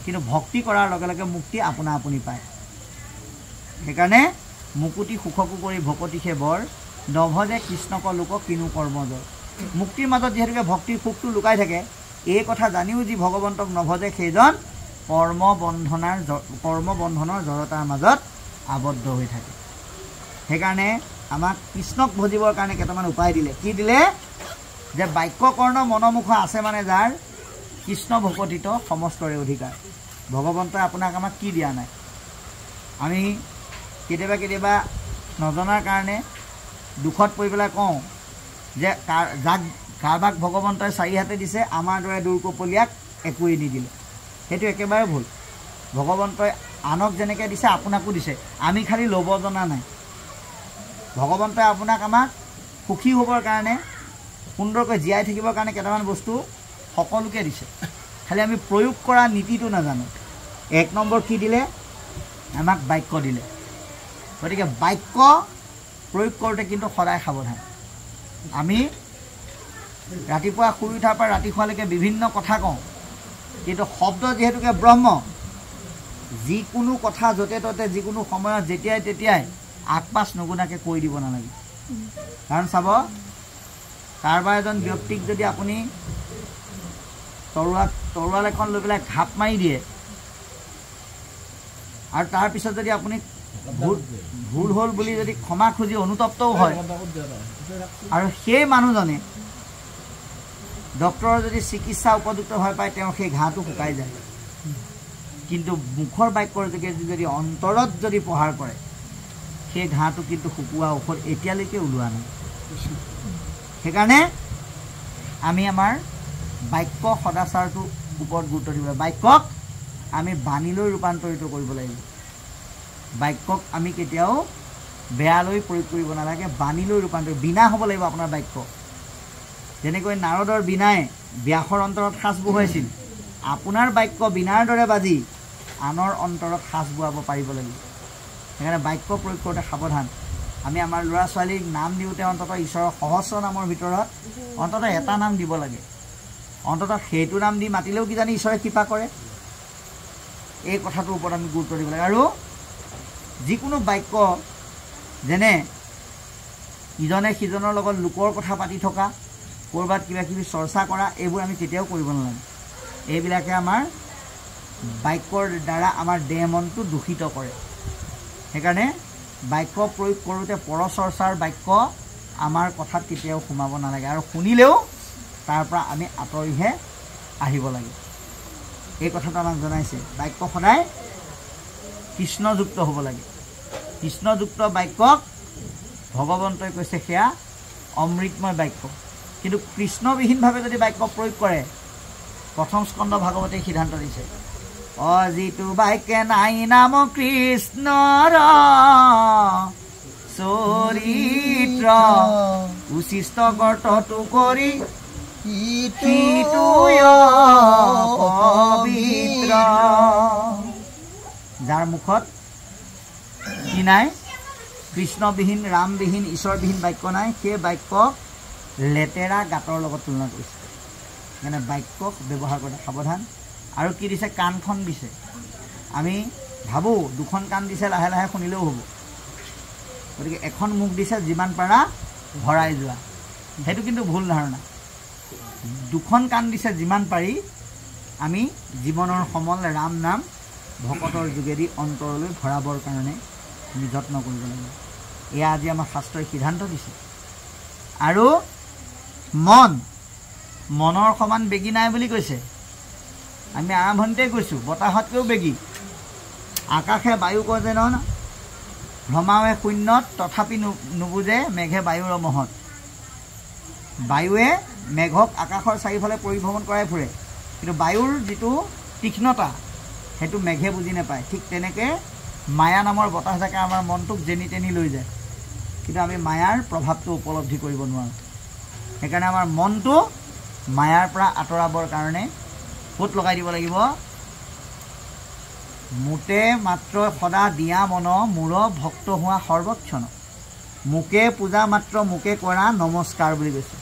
কিন্তু ভক্তি কৰাৰ লগে লগে মুক্তি আপোনা আপুনি পায়। সেইকাৰণে মুকুতি সুখকো কৰি ভকতিহে বৰ নভজে কৃষ্ণক লোক কিনো কৰ্মজৰ। মুক্তিৰ মাজত যিহেতুকে ভক্তিৰ সুখটো লুকাই থাকে, এই কথা জানিও যি ভগৱন্তক নভজে সেইজন কৰ্মবন্ধনৰ জড়তাৰ মাজত আবদ্ধ হৈ থাকে। সেইকাৰণে আমাক কৃষ্ণক ভজিবৰ কাৰণে কেইটামান উপায় দিলে। কি দিলে? যে বাক্য কৰ্ণ মনোমুখ আছে মানে যাৰ কৃষ্ণ ভকতিত সমস্তৰে অধিকাৰ। ভগৱন্তই আপোনাক আমাক কি দিয়া নাই? আমি কেতিয়াবা নজনাৰ কাৰণে দুখত পৰি পেলাই কওঁ যে কাৰোবাক ভগৱন্তই চাৰি হাতে দিছে, আমাৰ দৰে দূৰকপলীয়াক একোৱেই নিদিলে। সেইটো একেবাৰে ভুল। ভগৱন্তই আনক যেনেকৈ দিছে আপোনাকো দিছে, আমি খালি ল'ব জনা নাই। ভগৱন্তই আপোনাক আমাক সুখী হ'বৰ কাৰণে, সুন্দৰকৈ জীয়াই থাকিবৰ কাৰণে কেইটামান বস্তু সকলোকে দিছে, খালি আমি প্ৰয়োগ কৰা নীতিটো নাজানো। 1 নম্বৰ কি দিলে? আমাক বাক্য দিলে। গতিকে বাক্য প্ৰয়োগ কৰোঁতে কিন্তু সদায় সাৱধান। আমি ৰাতিপুৱা শুই উঠাৰ পৰা ৰাতি শুৱালৈকে বিভিন্ন কথা কওঁ, কিন্তু শব্দ যিহেতুকে ব্ৰহ্ম, যিকোনো কথা য'তে ত'তে যিকোনো সময়ত যেতিয়াই তেতিয়াই আগপাছ নগুণাকৈ কৈ দিব নালাগে। কাৰণ চাব, কাৰোবাৰ এজন ব্যক্তিক যদি আপুনি তৰোৱাল এখন লৈ পেলাই ঘাপ মাৰি দিয়ে আৰু তাৰপিছত যদি আপুনি ভুল হ'ল বুলি যদি ক্ষমা খুজি অনুতপ্তও হয়, আৰু সেই মানুহজনে ডক্টৰৰ যদি চিকিৎসা উপযুক্তভাৱে পায়, তেওঁৰ সেই ঘাঁটো শুকাই যায়। কিন্তু মুখৰ বাক্যৰ যোগেদি যদি অন্তৰত যদি প্ৰহাৰ কৰে, সেই ঘাঁটো কিন্তু শুকোৱা ঔষধ এতিয়ালৈকে ওলোৱা নাই। সেইকাৰণে আমি আমাৰ বাক্য সদাচাৰটোৰ ওপৰত গুৰুত্ব দিব লাগিব। বাক্যক আমি বাণীলৈ ৰূপান্তৰিত কৰিব লাগিব। বাক্যক আমি কেতিয়াও বেয়ালৈ প্ৰয়োগ কৰিব নালাগে, বাণীলৈ ৰূপান্তৰিত। বীণা হ'ব লাগিব আপোনাৰ বাক্য। যেনেকৈ নাৰদৰ বীণাই ব্যাসৰ অন্তৰত সাঁচ বহুৱাইছিল, আপোনাৰ বাক্য বীণাৰ দৰে বাজি আনৰ অন্তৰত সাঁচ বহুৱাব পাৰিব লাগিব। সেইকাৰণে বাক্য প্ৰয়োগ কৰোঁতে সাৱধান। আমি আমাৰ ল'ৰা ছোৱালীক নাম দিওঁতে অন্ততঃ ঈশ্বৰৰ সহস্ৰ নামৰ ভিতৰত অন্ততঃ এটা নাম দিব লাগে। অন্ততঃ সেইটো নাম দি মাতিলেও কিজানি ঈশ্বৰে কৃপা কৰে। এই কথাটোৰ ওপৰত আমি গুৰুত্ব দিব লাগে। আৰু যিকোনো বাক্য, যেনে ইজনে সিজনৰ লগত লোকৰ কথা পাতি থকা, ক'ৰবাত কিবা কিবি চৰ্চা কৰা, এইবোৰ আমি কেতিয়াও কৰিব নালাগে। এইবিলাকে আমাৰ বাক্যৰ দ্বাৰা আমাৰ দেহ মনটো দূষিত কৰে। সেইকাৰণে বাক্য প্ৰয়োগ কৰোঁতে পৰচৰ্চাৰ বাক্য আমাৰ কথাত কেতিয়াও সোমাব নালাগে, আৰু শুনিলেও তাৰ পৰা আমি আঁতৰিহে আহিব লাগে। এই কথাটো আমাক জনাইছে। বাক্য সদায় কৃষ্ণযুক্ত হ'ব লাগে। কৃষ্ণযুক্ত বাক্যক ভগৱন্তই কৈছে সেয়া অমৃতময় বাক্য। কিন্তু কৃষ্ণবিহীনভাৱে যদি বাক্য প্ৰয়োগ কৰে, প্ৰথম স্কন্ধ ভাগৱতে সিদ্ধান্ত দিছে, অজিতু বাক্যে নাই নাম কৃষ্ণৰ চৰিত্ৰ, উচিষ্ট গৰ্তটো কৰি পবিত্ৰ। যাৰ মুখত কি নাই? কৃষ্ণবিহীন, ৰামবিহীন, ঈশ্বৰবিহীন বাক্য নাই, সেই বাক্যক লেতেৰা গাঁতৰ লগত তুলনা কৰিছে। সেইকাৰণে বাক্যক ব্যৱহাৰ কৰোঁতে সাৱধান। আৰু কি দিছে? কাণখন দিছে। আমি ভাবোঁ দুখন কাণ দিছে, লাহে লাহে শুনিলেও হ'ব। গতিকে এখন মুখ দিছে, যিমান পাৰা ভৰাই যোৱা। সেইটো কিন্তু ভুল ধাৰণা। দুখন কাণ দিছে, যিমান পাৰি আমি জীৱনৰ সমল ৰাম নাম ভকতৰ যোগেদি অন্তৰলৈ ভৰাবৰ কাৰণে আমি যত্ন কৰিব লাগিব। এয়া আজি আমাৰ শাস্ত্ৰই সিদ্ধান্ত দিছে। আৰু মনৰ সমান বেগী নাই বুলি কৈছে। আমি আৰম্ভণিতে কৈছোঁ, বতাহতকৈও বেগী। আকাশে বায়ু কয় যে নহয়, ভ্ৰমাৱে শূন্যত তথাপি নুবুজে মেঘে বায়ুৰ মহত। বায়ুৱে মেঘক আকাশৰ চাৰিওফালে পৰিভ্ৰমণ কৰাই ফুৰে, কিন্তু বায়ুৰ যিটো তীক্ষ্ণতা সেইটো মেঘে বুজি নাপায়। ঠিক তেনেকৈ মায়া নামৰ বতাহজাকে আমাৰ মনটোক যেনি তেনি লৈ যায়, কিন্তু আমি মায়াৰ প্ৰভাৱটো উপলব্ধি কৰিব নোৱাৰোঁ। সেইকাৰণে আমাৰ মনটো মায়াৰ পৰা আঁতৰাবৰ কাৰণে ক'ত লগাই দিব লাগিব মুতে মাত্ৰ সদা দিয়া মন মূৰ ভক্ত হোৱা সৰ্বক্ষণ মুকে পূজা মাত্ৰ মুকে কৰা নমস্কাৰ বুলি কৈছে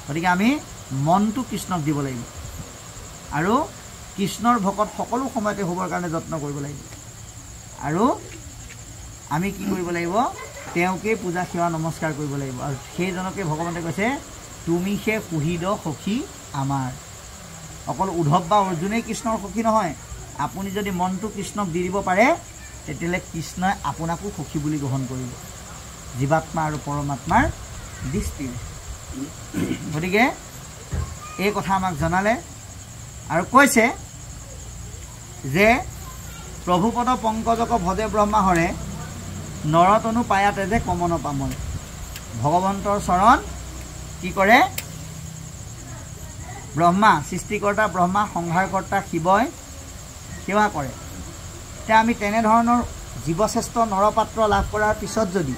গতিকে আমি মনটো কৃষ্ণক দিব লাগিব আৰু কৃষ্ণৰ ভকত সকলো সময়তে হ'বৰ কাৰণে যত্ন কৰিব লাগিব আৰু আমি কি কৰিব লাগিব তেওঁকে পূজা সেৱা নমস্কাৰ কৰিব লাগিব আৰু সেইজনকে ভগৱানে কৈছে তুমি সে কুহিদ সখী আমাৰ অকল উদ্ধৱ বা অৰ্জুনেই কৃষ্ণৰ সখী নহয় আপুনি যদি মনটো কৃষ্ণক দি দিব পাৰে তেতিয়াহ'লে কৃষ্ণই আপোনাকো সখী বুলি গ্ৰহণ কৰিব জীৱাত্মা আৰু পৰমাত্মাৰ দৃষ্টি গতিকে এই কথা আমাক জনালে আৰু কৈছে যে প্ৰভুপদ পংকজক ভজে ব্ৰহ্মা হৰে নৰতনু পায়াতে যে কমন পামল ভগৱন্তৰ চৰণ কি কৰে ব্ৰহ্মা সৃষ্টিকৰ্তা ব্ৰহ্মা সংহাৰকৰ্তা শিৱই সেৱা কৰে এতিয়া আমি তেনেধৰণৰ জীৱশ্ৰেষ্ঠ নৰপাত্ৰ লাভ কৰাৰ পিছত যদি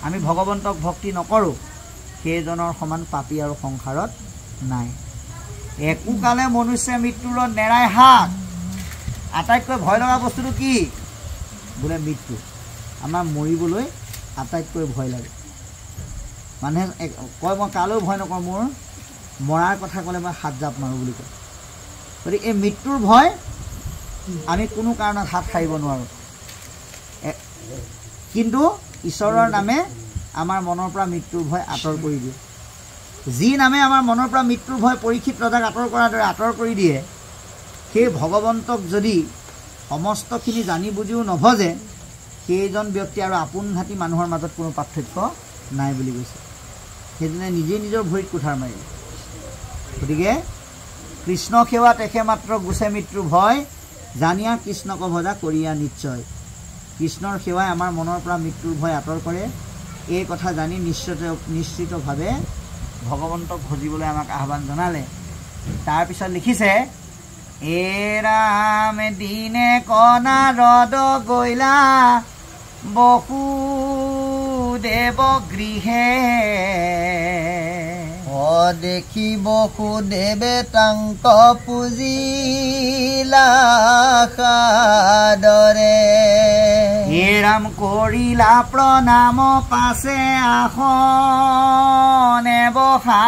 আমি ভগৱন্তক ভক্তি নকৰোঁ সেইজনৰ সমান পাপী আৰু সংসাৰত নাই একোকালে মনুষ্য মৃত্যুৰ নেৰাই হাত আটাইতকৈ ভয় লগা বস্তুটো কি বোলে মৃত্যু আমাৰ মৰিবলৈ আটাইতকৈ ভয় লাগে মানুহে কয় মই কালৈও ভয় নকৰোঁ মোৰ মৰাৰ কথা ক'লে মই হাত জাপ মাৰোঁ বুলি কয় গতিকে এই মৃত্যুৰ ভয় আমি কোনো কাৰণত হাত সাৰিব নোৱাৰোঁ কিন্তু ঈশ্বৰৰ নামে আমাৰ মনৰ পৰা মৃত্যুৰ ভয় আঁতৰ কৰি দিয়ে যি নামে আমাৰ মনৰ পৰা মৃত্যুৰ ভয় পৰীক্ষিত ৰজাক আঁতৰ কৰাৰ দৰে আঁতৰ কৰি দিয়ে সেই ভগৱন্তক যদি সমস্তখিনি জানি বুজিও নভজে সেইজন ব্যক্তি আৰু আপোন হাতী মানুহৰ মাজত কোনো পাৰ্থক্য নাই বুলি কৈছে সেইজনে নিজে নিজৰ ভৰিত কুঠাৰ মাৰিলে গতিকে কৃষ্ণ সেৱা তেখে মাত্ৰ গুছে মৃত্যুৰ ভয় জানিয়া কৃষ্ণক ভজা কৰিয়া নিশ্চয় কৃষ্ণৰ সেৱাই আমাৰ মনৰ পৰা মৃত্যুৰ ভয় আঁতৰ কৰে এই কথা জানি নিশ্চিতভাৱে ভগৱন্তক ভজিবলৈ আমাক আহ্বান জনালে তাৰপিছত লিখিছে এ ৰাম দিনে কণা ৰদ গৈলা বসুদেৱ গৃহে দেখি বসুদেৱে তাংক পুজিলা সাদৰে হে ৰাম কৰিলা প্ৰণাম পাছে আসনে বহাই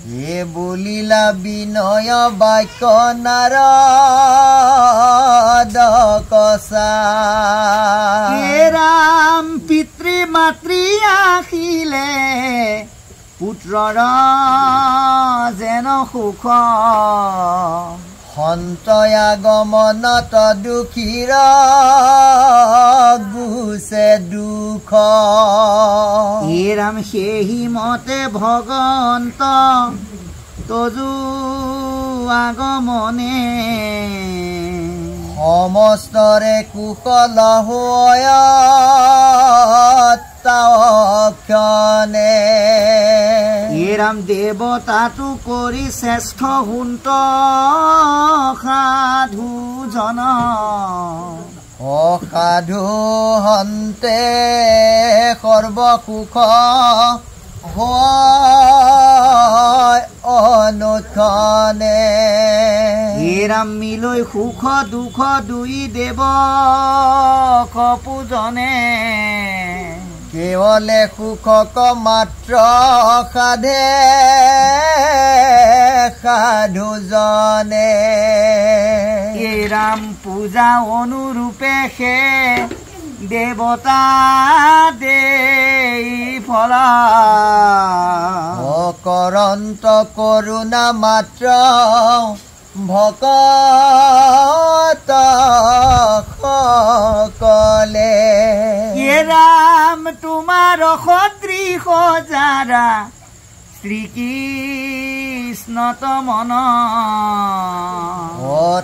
হে বুলিলা বিনয় বাক্য নাৰদ কচা হে ৰাম পিতৃ মাতৃ আহিলে পুত্ৰৰ যেন সুখ সন্তয়াগমনত দুখীৰ গুছে দুখ হে ৰাম সেহি মতে ভগন্ত তজু আগমনে সমস্তৰে কুশল হয় ক্ষণে হে ৰাম দেৱতাটো কৰি শ্ৰেষ্ঠ হুন্ত সাধুজন অসাধু হন্তে সৰ্বসুখ হয় অনুক্ষণে হে ৰাম মিলৈ সুখ দুখ দুই দেৱ পূজনে কেৱলে সুখক মাত্ৰ সাধে সাধুজনে হে ৰাম পূজা অনুৰূপে সে দেৱতা দেই ফলা অকৰন্ত কৰোণা মাত্ৰ ভকত সকলে হে ৰাম তোমাৰ সদৃশ যাৰা শ্ৰীকৃষ্ণত মন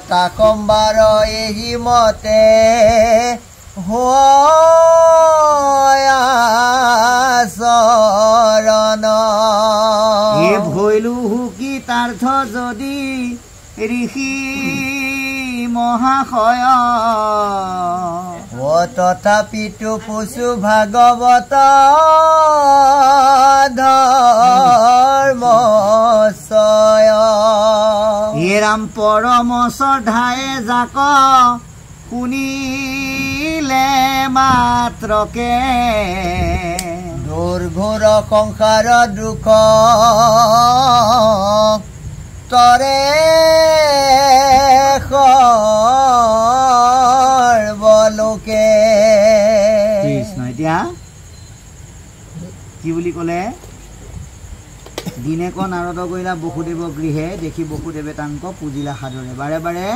তাকম্বাৰ এহি মতে চৰণ হে ভৈলু হুকি তাৰ্থ যদি ঋষি মহাশয় তথাপিতো পুচু ভাগৱত ৰাম পৰম শ্ৰদ্ধায়ে যাক শুনিলে মাত্ৰকে দুৰ্ঘোৰ সংসাৰ দুখ তৰে সৰ্বলোকে কৃষ্ণ এতিয়া কি বুলি ক'লে দিনেক নাৰদ গৈলা বসুদেৱ গৃহে দেখি বসুদেৱে তাংক পুজিলা সাদৰে বাৰে বাৰে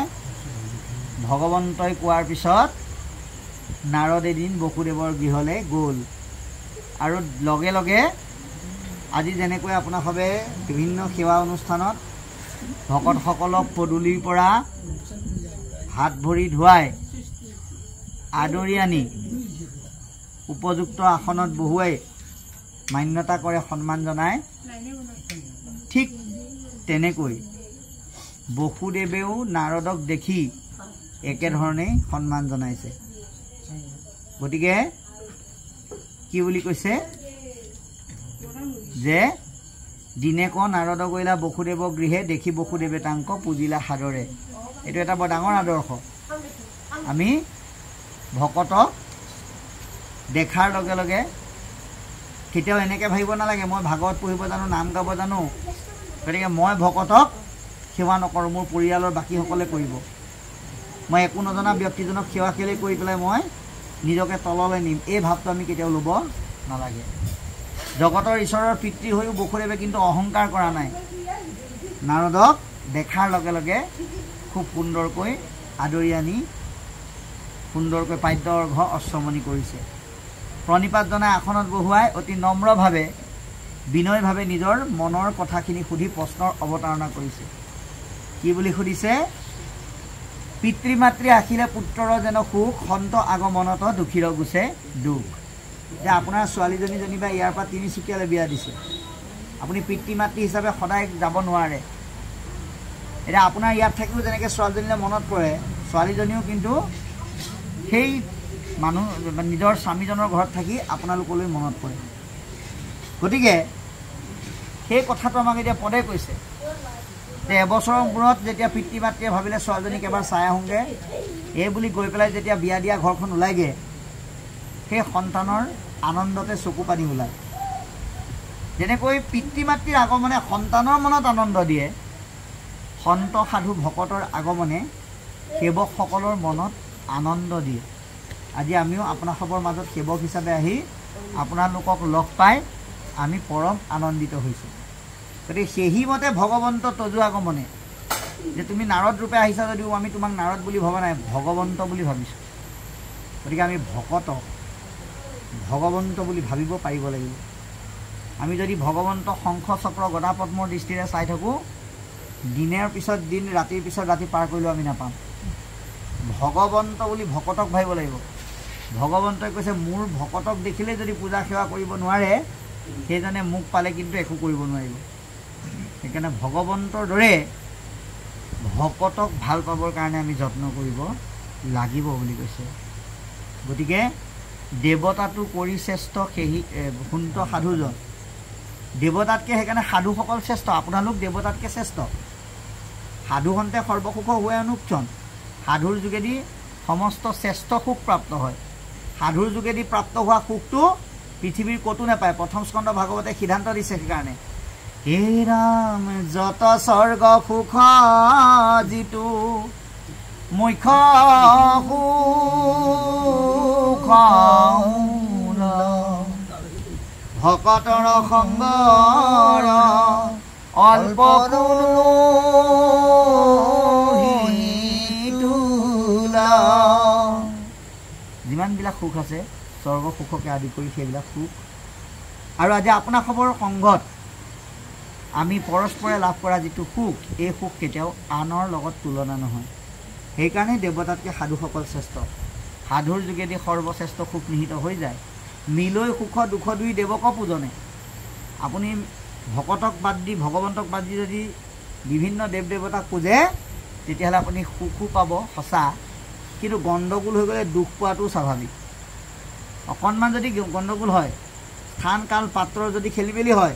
ভগৱন্তই কোৱাৰ পিছত নাৰদ এদিন বসুদেৱৰ গৃহলৈ গ'ল আৰু লগে লগে আজি যেনেকৈ আপোনাসৱে বিভিন্ন সেৱা অনুষ্ঠানত ভকতসকলক পদূলিৰ পৰা হাত ভৰি ধুৱাই আদৰি আনি উপযুক্ত আসনত বহুৱাই মান্যতা কৰে সন্মান জনায় ঠিক তেনেকৈ বসুদেৱেও নাৰদক দেখি একেধৰণেই সন্মান জনাইছে গতিকে কি বুলি কৈছে যে দিনেক নাৰদ গৈলা বসুদেৱ গৃহে দেখি বসুদেৱে তাংক পুজিলা সাদৰে এইটো এটা বৰ ডাঙৰ আদৰ্শ আমি ভকতক দেখাৰ লগে লগে কেতিয়াও এনেকৈ ভাবিব নালাগে মই ভাগৱত পঢ়িব জানো নাম গাব জানো গতিকে মই ভকতক সেৱা নকৰোঁ মোৰ পৰিয়ালৰ বাকীসকলে কৰিব মই একো নজনা ব্যক্তিজনক সেৱা কেলে কৰি পেলাই মই নিজকে তললৈ নিম এই ভাৱটো আমি কেতিয়াও ল'ব নালাগে জগতৰ ঈশ্বৰৰ পিতৃ হৈও বসুদেৱে কিন্তু অহংকাৰ কৰা নাই নাৰদক দেখাৰ লগে লগে খুব সুন্দৰকৈ আদৰি আনি সুন্দৰকৈ পাদ্য অৰ্ঘ্য অশ্বমনি কৰিছে প্ৰণিপাত জনাই আসনত বহুৱাই অতি নম্ৰভাৱে বিনয়ভাৱে নিজৰ মনৰ কথাখিনি সুধি প্ৰশ্নৰ অৱতাৰণা কৰিছে কি বুলি সুধিছে পিতৃ মাতৃ আহিলে পুত্ৰৰ যেন সুখ সন্ত আগমনত দুখীৰ গুছে দুখ যে আপোনাৰ ছোৱালীজনী যেনিবা ইয়াৰ পৰা তিনিচুকীয়ালৈ বিয়া দিছে আপুনি পিতৃ মাতৃ হিচাপে সদায় যাব নোৱাৰে এতিয়া আপোনাৰ ইয়াত থাকিও যেনেকৈ ছোৱালীজনীলৈ মনত পৰে ছোৱালীজনীও কিন্তু সেই মানুহ নিজৰ স্বামীজনৰ ঘৰত থাকি আপোনালোকলৈ মনত পৰে গতিকে সেই কথাটো আমাক এতিয়া পদে কৈছে যে এবছৰৰ মূৰত যেতিয়া পিতৃ মাতৃয়ে ভাবিলে ছোৱালীজনীক এবাৰ চাই আহোঁগৈ এই বুলি গৈ পেলাই যেতিয়া বিয়া দিয়া ঘৰখন ওলাইগৈ সেই সন্তানৰ আনন্দতে চকু পানী ওলায় যেনেকৈ পিতৃ মাতৃৰ আগমনে সন্তানৰ মনত আনন্দ দিয়ে সন্ত সাধু ভকতৰ আগমনে সেৱকসকলৰ মনত আনন্দ দিয়ে আজি আমিও আপোনালোকৰ মাজত সেৱক হিচাপে আহি আপোনালোকক লগ পাই আমি পৰম আনন্দিত হৈছোঁ গতিকে সেইমতে ভগৱন্ত তজু আগমনে যে তুমি নাৰদ ৰূপে আহিছা যদিও আমি তোমাক নাৰদ বুলি ভবা নাই ভগৱন্ত বুলি ভাবিছোঁ গতিকে আমি ভকতক ভগৱন্ত বুলি ভাবিব পাৰিব লাগিব আমি যদি ভগৱন্ত শংখ চক্ৰ গদা পদ্মৰ দৃষ্টিৰে চাই থাকোঁ দিনৰ পিছত দিন ৰাতিৰ পিছত ৰাতি পাৰ কৰিলেও আমি নাপাম ভগৱন্ত বুলি ভকতক ভাবিব লাগিব ভগৱন্তই কৈছে মোৰ ভকতক দেখিলে যদি পূজা সেৱা কৰিব নোৱাৰে সেইজনে মোক পালে কিন্তু একো কৰিব নোৱাৰিব সেইকাৰণে ভগৱন্তৰ দৰে ভকতক ভাল পাবৰ কাৰণে আমি যত্ন কৰিব লাগিব বুলি কৈছে গতিকে দেৱতাটো কৰি শ্ৰেষ্ঠ সেই সুন্ত সাধুজন দেৱতাতকৈ সেইকাৰণে সাধুসকল শ্ৰেষ্ঠ আপোনালোক দেৱতাতকৈ শ্ৰেষ্ঠ সাধুসন্তে সৰ্বসুখ হোৱা অনুক্ষণ সাধুৰ যোগেদি সমস্ত শ্ৰেষ্ঠ সুখ প্ৰাপ্ত হয় সাধুৰ যোগেদি প্ৰাপ্ত হোৱা সুখটো পৃথিৱীৰ ক'তো নাপায় প্ৰথম স্কন্ধ ভাগৱতে সিদ্ধান্ত দিছে সেইকাৰণে হে ৰাম যত স্বৰ্গ সুখ যিটো মুখ্য সুখ ভকতৰ সংগৰ অল্প যিমানবিলাক সুখ আছে স্বৰ্গ সুখকে আদি কৰি সেইবিলাক সুখ আৰু আজি আপোনালোকৰ সংগত আমি পৰস্পৰে লাভ কৰা যিটো সুখ এই সুখ কেতিয়াও আনৰ লগত তুলনা নহয় সেইকাৰণে দেৱতাতকৈ সাধুসকল শ্ৰেষ্ঠ সাধুৰ যোগেদি সৰ্বশ্ৰেষ্ঠ সুখ নিহিত হৈ যায় মিলৈ সুখ দুখ দুই দেৱক পূজনে আপুনি ভকতক বাদ দি ভগৱন্তক বাদ দি যদি বিভিন্ন দেৱ দেৱতাক পূজে তেতিয়াহ'লে আপুনি সুখো পাব সঁচা কিন্তু গণ্ডগোল হৈ গ'লে দুখ পোৱাটো স্বাভাৱিক অকণমান যদি গণ্ডগোল হয় স্থান কাল পাত্ৰৰ যদি খেলি মেলি হয়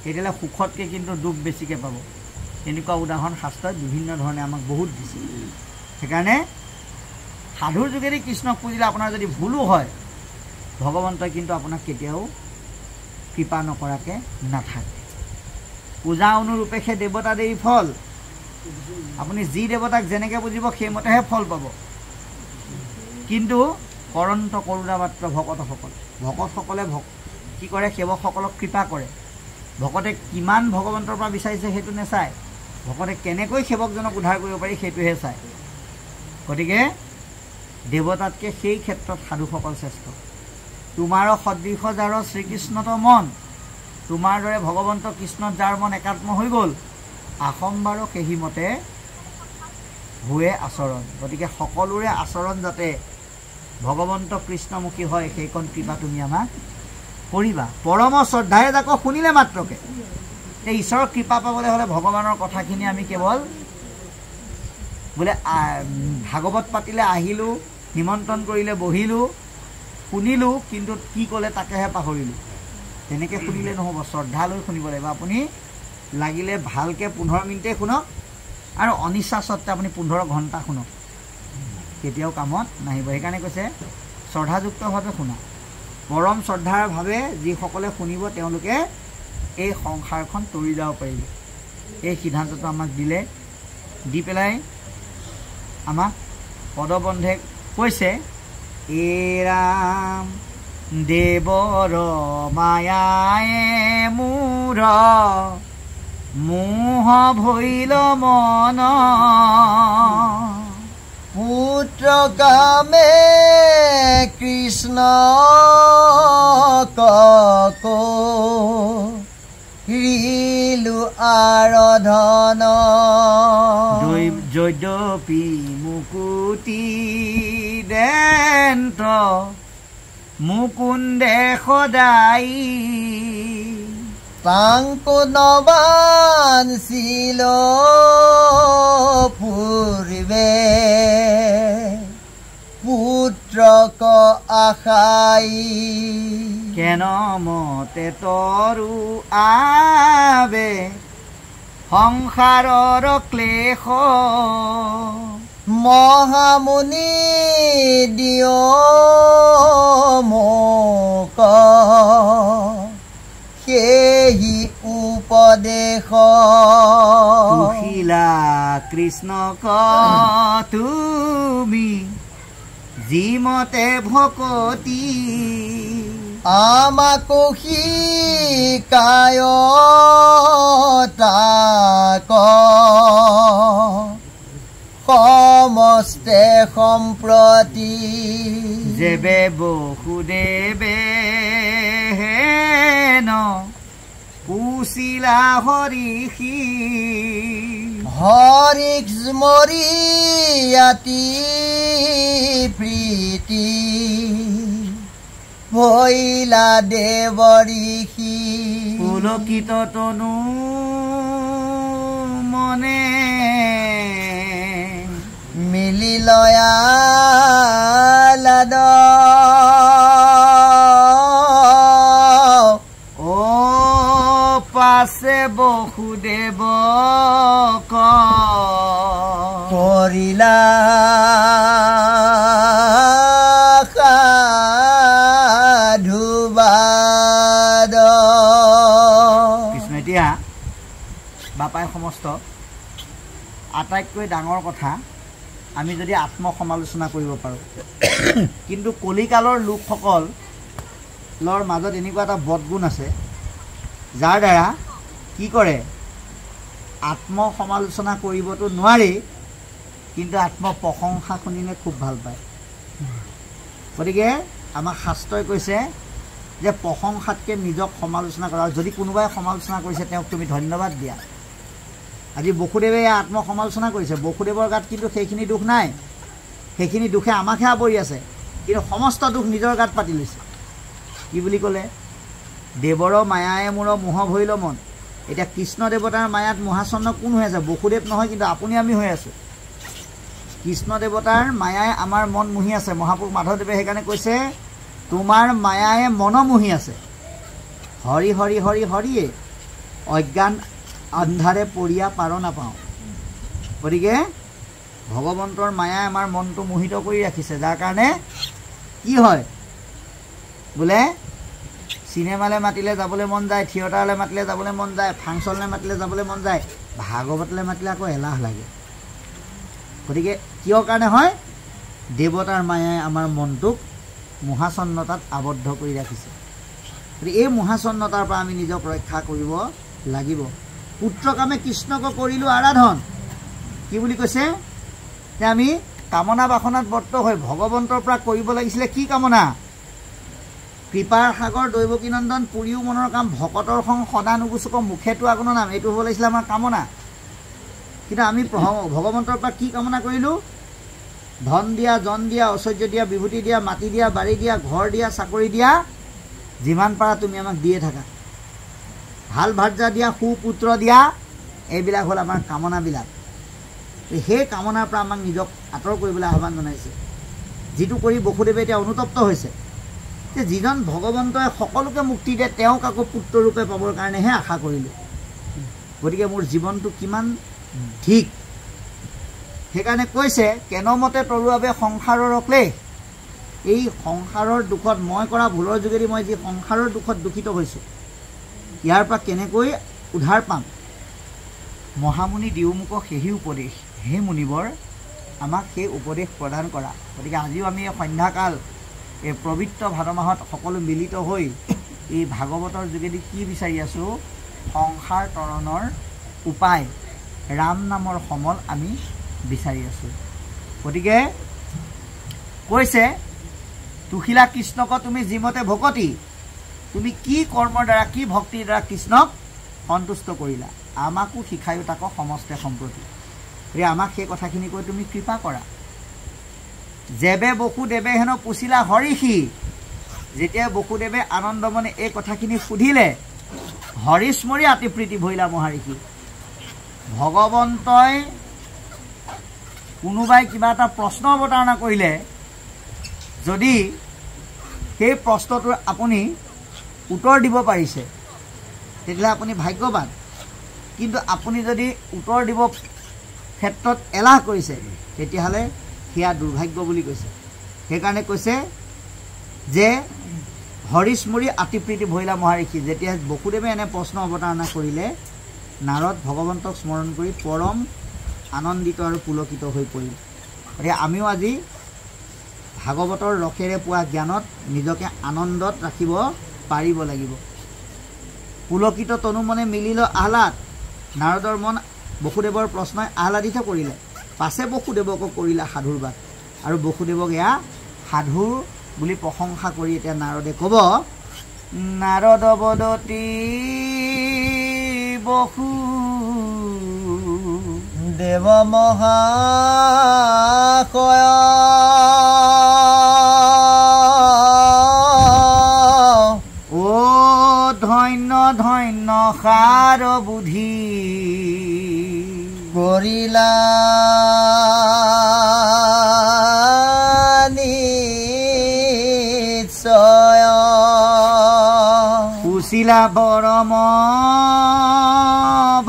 তেতিয়াহ'লে সুখতকৈ কিন্তু দুখ বেছিকৈ পাব এনেকুৱা উদাহৰণ শাস্ত্ৰত বিভিন্ন ধৰণে আমাক বহুত দিছে। সেইকাৰণে সাধুৰ যোগেদি কৃষ্ণক পুজিলে আপোনাৰ যদি ভুলো হয়, ভগৱন্তই কিন্তু আপোনাক কেতিয়াও কৃপা নকৰাকৈ নাথাকে। পূজা অনুৰূপে সেই দেৱতা দেৱী ফল, আপুনি যি দেৱতাক যেনেকৈ বুজিব সেইমতেহে ফল পাব। কিন্তু কৰন্ত কৰোণা মাত্ৰ ভকতসকলে কি কৰে, সেৱকসকলক কৃপা কৰে। ভকতে কিমান ভগৱন্তৰ পৰা বিচাৰিছে সেইটো নেচায়, ভকতে কেনেকৈ সেৱকজনক উদ্ধাৰ কৰিব পাৰি সেইটোহে চায়। গতিকে দেৱতাতকৈ সেই ক্ষেত্ৰত সাধুসকল শ্ৰেষ্ঠ। তোমাৰ সদৃশ যাৰ শ্ৰীকৃষ্ণত মন, তোমাৰ দৰে ভগৱন্ত কৃষ্ণত যাৰ মন একাত্ম হৈ গ'ল, আসম্বাৰো সেইমতে হোৱে আচৰণ। গতিকে সকলোৰে আচৰণ যাতে ভগৱন্ত কৃষ্ণমুখী হয়, সেইকণ কৃপা তুমি আমাক কৰিবা। পৰম শ্ৰদ্ধাৰে যাক শুনিলে মাত্ৰকে, এই ঈশ্বৰৰ কৃপা পাবলৈ হ'লে ভগৱানৰ কথাখিনি আমি কেৱল বোলে ভাগৱত পাতিলে আহিলোঁ, নিমন্ত্ৰণ কৰিলে বহিলোঁ, শুনিলোঁ, কিন্তু কি ক'লে তাকেহে পাহৰিলোঁ, তেনেকৈ শুনিলে নহ'ব। শ্ৰদ্ধা লৈ শুনিব লাগিব। আপুনি লাগিলে ভালকৈ 15 মিনিটেই শুনক, আৰু অনিচ্ছা সত্ত্বে আপুনি 15 ঘণ্টা শুনক, কেতিয়াও কামত নাহিব। সেইকাৰণে কৈছে শ্ৰদ্ধাযুক্তভাৱে শুনা। পৰম শ্ৰদ্ধাৰভাৱে যিসকলে শুনিব তেওঁলোকে এই সংসাৰখন তৰি যাব পাৰিব। এই সিদ্ধান্তটো আমাক দিলে, দি পেলাই আমাক পদবন্ধে কৈছে, এৰাম দেৱৰ মায়ায়ে মোৰ মোহ ভৈল মন, পুত্ৰ কামে কৃষ্ণ কৰিলো আৰাধন, যদ্যপি মুকুতি দেন্ত মুকুন্দে সদায়, তাংকো নবাঞ্চিল পূৰ্বে পুত্ৰক আশাই, কেন মতে তৰু আবে সংসাৰৰ ক্লেশ, মহামুনি দিয় মোক সেই উপদেশ, কুশিলা কৃষ্ণক তুমি যিমতে ভকতি, আমাকো শিকায় তাক সমস্তে সম্প্ৰতি, যেবে বসুদেৱে হেন পুছিলা হৰিষি, হৰিক স্মৰিয়াতি প্ৰীতি ভৈলা দেৱঋষি, পুলকিত তনু মনে মিলি লয়া লাদ, ও পাছে বসুদেৱ কৰিলা সাধুবাদ। কৃষ্ণ এতিয়া বাপাই সমস্ত আটাইতকৈ ডাঙৰ কথা আমি যদি আত্মসমালোচনা কৰিব পাৰোঁ। কিন্তু কলিকালৰ লোকসকলৰ মাজত এনেকুৱা এটা বদগুণ আছে, যাৰ দ্বাৰা কি কৰে, আত্মসমালোচনা কৰিবতো নোৱাৰি, কিন্তু আত্মপ্ৰশংসা শুনিলে খুব ভাল পায়। গতিকে আমাক শাস্ত্ৰই কৈছে যে প্ৰশংসাতকৈ নিজক সমালোচনা কৰা। যদি কোনোবাই সমালোচনা কৰিছে তেওঁক তুমি ধন্যবাদ দিয়া। আজি বসুদেৱে আত্মসমালোচনা কৰিছে, বসুদেৱৰ গাত কিন্তু সেইখিনি দুখ নাই, সেইখিনি দুখে আমাকহে আৱৰি আছে, কিন্তু সমস্ত দুখ নিজৰ গাত পাতি লৈছে। কি বুলি ক'লে, দেৱৰ মায়ায়ে মোৰ মোহ ভৈল মন। এতিয়া কৃষ্ণ দেৱতাৰ মায়াত মোহাচন্ন কোন হৈ আছে? বসুদেৱ নহয়, কিন্তু আপুনি আমি হৈ আছোঁ। কৃষ্ণ দেৱতাৰ মায়াই আমাৰ মন মুহি আছে। মহাপুৰুষ মাধৱদেৱে সেইকাৰণে কৈছে, তোমাৰ মায়ায়ে মন মুহি আছে। হৰি হৰি হৰি হৰিয়ে অজ্ঞান আন্ধাৰে পৰিয়া পাৰ নাপাওঁ গতিকে ভগৱন্তৰ মায়াই আমাৰ মনটো মোহিত কৰি ৰাখিছে যাৰ কাৰণে কি হয় বোলে চিনেমালৈ মাতিলে যাবলৈ মন যায় থিয়েটাৰলৈ মাতিলে যাবলৈ মন যায় ফাংচনলৈ মাতিলে যাবলৈ মন যায় ভাগৱতলৈ মাতিলে আকৌ এলাহ লাগে গতিকে কিয় কাৰণে হয় দেৱতাৰ মায়াই আমাৰ মনটোক মোহাচন্নতাত আবদ্ধ কৰি ৰাখিছে গতিকে এই মোহাচন্নতাৰ পৰা আমি নিজক ৰক্ষা কৰিব লাগিব পুত্ৰকামে কৃষ্ণক কৰিলোঁ আৰাধন কি বুলি কৈছে যে আমি কামনা বাসনাত বৰ্ত হৈ ভগৱন্তৰ পৰা কৰিব লাগিছিলে কি কামনা কৃপাৰ সাগৰ দৈৱকী নন্দন পুৰীও মনৰ কাম ভকতৰ সং সদা নুগুচুক মুখেতো আগনৰ নাম এইটো হ'ব লাগিছিলে আমাৰ কামনা কিন্তু আমি ভগৱন্তৰ পৰা কি কামনা কৰিলোঁ ধন দিয়া জন দিয়া ঐশ্বৰ্য দিয়া বিভূতি দিয়া মাটি দিয়া বাৰী দিয়া ঘৰ দিয়া চাকৰি দিয়া যিমান পাৰা তুমি আমাক দিয়ে থাকা ভাল ভাৰ্যা দিয়া সুপুত্ৰ দিয়া এইবিলাক হ'ল আমাৰ কামনাবিলাক সেই কামনাৰ পৰা আমাক নিজক আঁতৰ কৰিবলৈ আহ্বান জনাইছে যিটো কৰি বসুদেৱে এতিয়া অনুতপ্ত হৈছে যে যিজন ভগৱন্তই সকলোকে মুক্তি দিয়ে তেওঁক আকৌ পুত্ৰৰূপে পাবৰ কাৰণেহে আশা কৰিলোঁ গতিকে মোৰ জীৱনটো কিমান ঠিক সেইকাৰণে কৈছে কেনমতে তৰুৱাবে সংসাৰৰ ক্লেশ এই সংসাৰৰ দুখত মই কৰা ভুলৰ যোগেদি মই যি সংসাৰৰ দুখত দুখিত হৈছোঁ ইয়াৰ পৰা কেনেকৈ উদ্ধাৰ পাম মহামুনি দিওমুখ সেহি উপদেশ হে মুনিবৰ আমাক সেই উপদেশ প্ৰদান কৰা গতিকে আজিও আমি সন্ধ্যাকাল এই পবিত্ৰ ভাদ মাহত সকলো মিলিত হৈ এই ভাগৱতৰ যোগেদি কি বিচাৰি আছোঁ সংসাৰ তৰণৰ উপায় ৰাম নামৰ সমল আমি বিচাৰি আছোঁ গতিকে কৈছে তুহিলা কৃষ্ণক তুমি যিমতে ভকতি তুমি কি কৰ্মৰ দ্বাৰা কি ভক্তিৰ দ্বাৰা কৃষ্ণক সন্তুষ্ট কৰিলা আমাকো শিকায়ো তাক সমস্তে সম্প্ৰতি গতিকে আমাক সেই কথাখিনি কৈ তুমি কৃপা কৰা যেবে বসুদেৱে হেন পুছিলা হৰিষি যেতিয়া বসুদেৱে আনন্দমনে এই কথাখিনি সুধিলে হৰিস্মৰি আতিপ্ৰীতি ভৈলা মহাৰিষি ভগৱন্তই কোনোবাই কিবা এটা প্ৰশ্ন অৱতাৰণা কৰিলে যদি সেই প্ৰশ্নটোৰ আপুনি উত্তৰ দিব পাৰিছে তেতিয়াহ'লে আপুনি ভাগ্যৱান কিন্তু আপুনি যদি উত্তৰ দিব ক্ষেত্ৰত এলাহ কৰিছে তেতিয়াহ'লে সেয়া দুৰ্ভাগ্য বুলি কৈছে সেইকাৰণে কৈছে যে হৰিস্মৰি আতিপ্ৰীতি ভৈলা মহাৰিষি যেতিয়া বসুদেৱে এনে প্ৰশ্ন অৱতাৰণা কৰিলে নাৰদ ভগৱন্তক স্মৰণ কৰি পৰম আনন্দিত আৰু পুলকিত হৈ পৰিল গতিকে আমিও আজি ভাগৱতৰ ৰসেৰে পোৱা জ্ঞানত নিজকে আনন্দত ৰাখিব পাৰিব লাগিব পুলকিত তনু মনে মিলিল আহ্লাদ নাৰদৰ মন বসুদেৱৰ প্ৰশ্নই আহ্লাদিত কৰিলে পাছে বসুদেৱকো কৰিলে সাধুৰ বাট আৰু বসুদেৱক এয়া সাধু বুলি প্ৰশংসা কৰি এতিয়া নাৰদে ক'ব নাৰদ বদতি বসু দেৱ মহাশয় ও ধন্য ধন্য সাৰ বুদ্ধি কৰিলা নিশ্চয় কুশিলা পৰম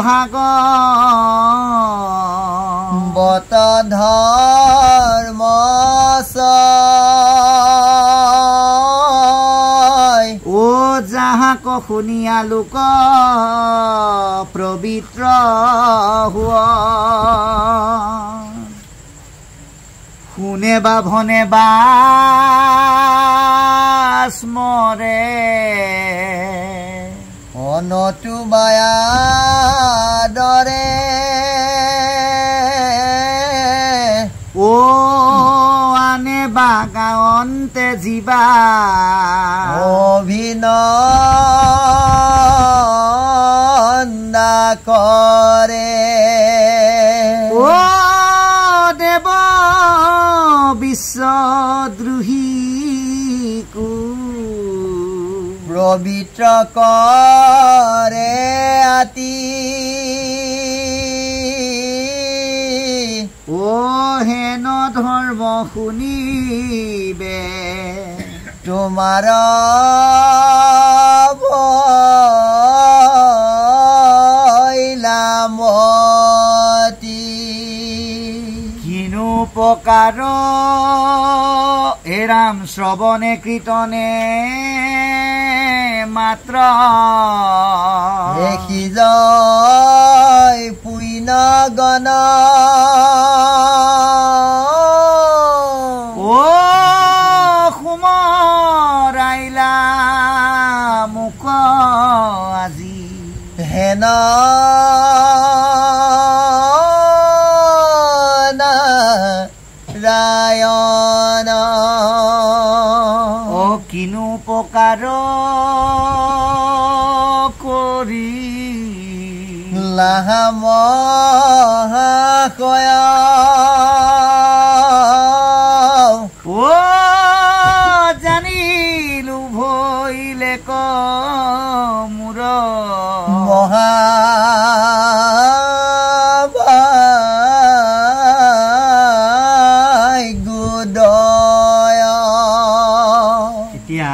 ভাগ বত ধৰ্ম ও যাহাক শুনিয়া লোক পবিত্ৰ হোৱা শুনে বা ভনে বা স্মৰে অনতু বায়া দৰে ও আনে বা গাঁৱন্তে জীৱা অভিনন্দা কৰে ও দেৱ বিশ্বদ্ৰোহী পবিত্ৰ কৰে আতি ও হেন ধৰ্ম শুনিবে তোমাৰ ভৈলা প্ৰকাৰ এৰাম শ্ৰৱণে কীৰ্তনে মাত্ৰ দেখি যায় পুণ্য গণ ও সুমৰাইলা মুখ আজি হেন ৰায়ন ও কিনো প্ৰকাৰ কৰি লাহামহাশয় ও জানিলো ভৈলে ক মোৰ এতিয়া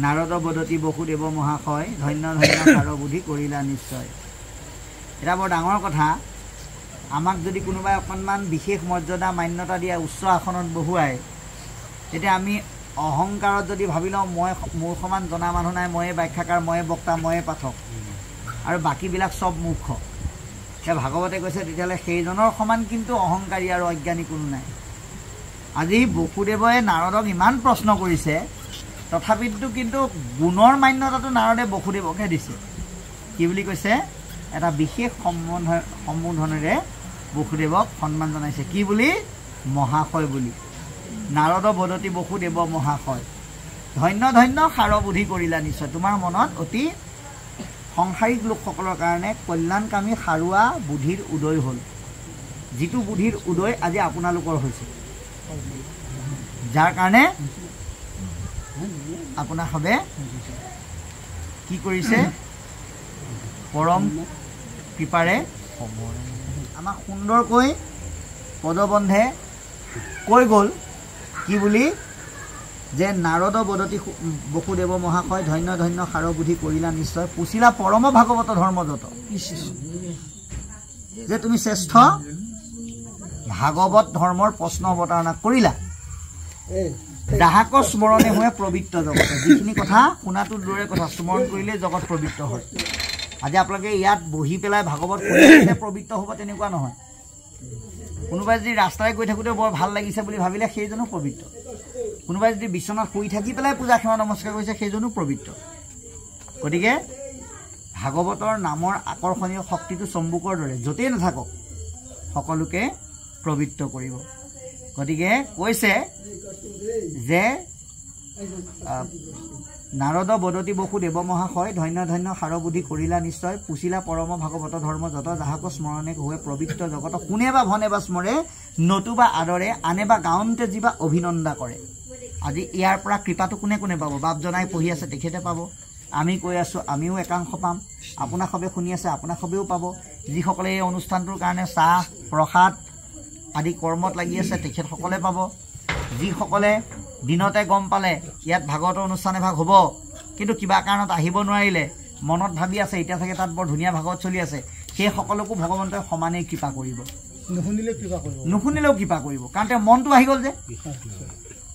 নাৰদ বদতি বসুদেৱ মহাশয় ধন্য ধন্য সাৰবুদ্ধি কৰিলা নিশ্চয়। এটা বৰ ডাঙৰ কথা, আমাক যদি কোনোবাই অকণমান বিশেষ মৰ্যাদা মান্যতা দিয়া উচ্চ আসনত বহুৱাই, তেতিয়া আমি অহংকাৰত যদি ভাবি লওঁ মই মোৰ সমান জনা মানুহ নাই, ময়ে ব্যাখ্যাকাৰ, ময়ে বক্তা, ময়ে পাঠক আৰু বাকীবিলাক চব মূৰ্খ। এতিয়া ভাগৱতে কৈছে তেতিয়াহ'লে সেইজনৰ সমান কিন্তু অহংকাৰী আৰু অজ্ঞানী কোনো নাই। আজি বসুদেৱে নাৰদক ইমান প্ৰশ্ন কৰিছে, তথাপিতো কিন্তু গুণৰ মান্যতাটো নাৰদে বসুদেৱকহে দিছে। কি বুলি কৈছে? এটা বিশেষ সম্বোধনেৰে বসুদেৱক সন্মান জনাইছে। কি বুলি? মহাশয় বুলি। নাৰদ বদতি বসুদেৱ মহাশয় ধন্য ধন্য সাৰবুদ্ধি কৰিলা নিশ্চয়। তোমাৰ মনত অতি সংসাৰিক লোকসকলৰ কাৰণে কল্যাণকামী সাৰুৱা বুদ্ধিৰ উদয় হ'ল, যিটো বুদ্ধিৰ উদয় আজি আপোনালোকৰ হৈছে, যাৰ কাৰণে আপোনাৰ সবে কি কৰিছে? পৰম কৃপাৰে আমাক সুন্দৰকৈ পদবন্ধে কৈ গ'ল। কি বুলি? যে নাৰদ বদতি বসুদেৱ মহাশয় ধন্য ধন্য সাৰবুদ্ধি কৰিলা নিশ্চয়, পুছিলা পৰম ভাগৱত ধৰ্ম যত। যে তুমি শ্ৰেষ্ঠ ভাগৱত ধৰ্মৰ প্ৰশ্ন অৱতাৰণা কৰিলা, গ্ৰাহক স্মৰণে হৈ পবিত্ৰ জগত। যিখিনি কথা শুনাটো দূৰৰে কথা, স্মৰণ কৰিলে জগত পবিত্ৰ হয়। আজি আপোনালোকে ইয়াত বহি পেলাই ভাগৱত শুনিলে পবিত্ৰ হ'ব তেনেকুৱা নহয়। কোনোবাই যদি ৰাস্তাৰে গৈ থাকোঁতে বৰ ভাল লাগিছে বুলি ভাবিলে সেইজনো পবিত্ৰ। কোনোবাই যদি বিচনাত শুই থাকি পেলাই পূজা সেৱা নমস্কাৰ কৰিছে সেইজনো পবিত্ৰ। গতিকে ভাগৱতৰ নামৰ আকৰ্ষণীয় শক্তিটো চম্বুকৰ দৰে, য'তেই নাথাকক সকলোকে পবিত্ৰ কৰিব। গতিকে কৈছে যে নাৰদ বদতি বসুদেৱ মহাশয় ধন্য ধন্য সাৰবুদ্ধি কৰিলা নিশ্চয়, পুছিলা পৰম ভাগৱত ধৰ্ম যত, যাহাক স্মৰণে হৈ পবিত্ৰ জগত। কোনে বা ভনে বা স্মৰে, নতুবা আদৰে, আনে বা গাঁৱতে যিবা অভিনন্দা কৰে। আজি ইয়াৰ পৰা কৃপাটো কোনে কোনে পাব? বাপ জনাই পঢ়ি আছে তেখেতে পাব, আমি কৈ আছোঁ আমিও একাংশ পাম, আপোনাক সবে শুনি আছে আপোনাক সবেও পাব। যিসকলে এই অনুষ্ঠানটোৰ কাৰণে চাহ প্ৰসাদ আদি কৰ্মত লাগি আছে তেখেতসকলে পাব। যিসকলে দিনতে গম পালে ইয়াত ভাগৱতৰ অনুষ্ঠান এভাগ হ'ব, কিন্তু কিবা কাৰণত আহিব নোৱাৰিলে, মনত ভাবি আছে এতিয়া চাগে তাত বৰ ধুনীয়া ভাগৱত চলি আছে, সেই সকলোকো ভগৱন্তই সমানেই কৃপা কৰিব। নুশুনিলেও কৃপা কৰিব, কাৰণ তেওঁৰ মনটো আহি গ'ল যে।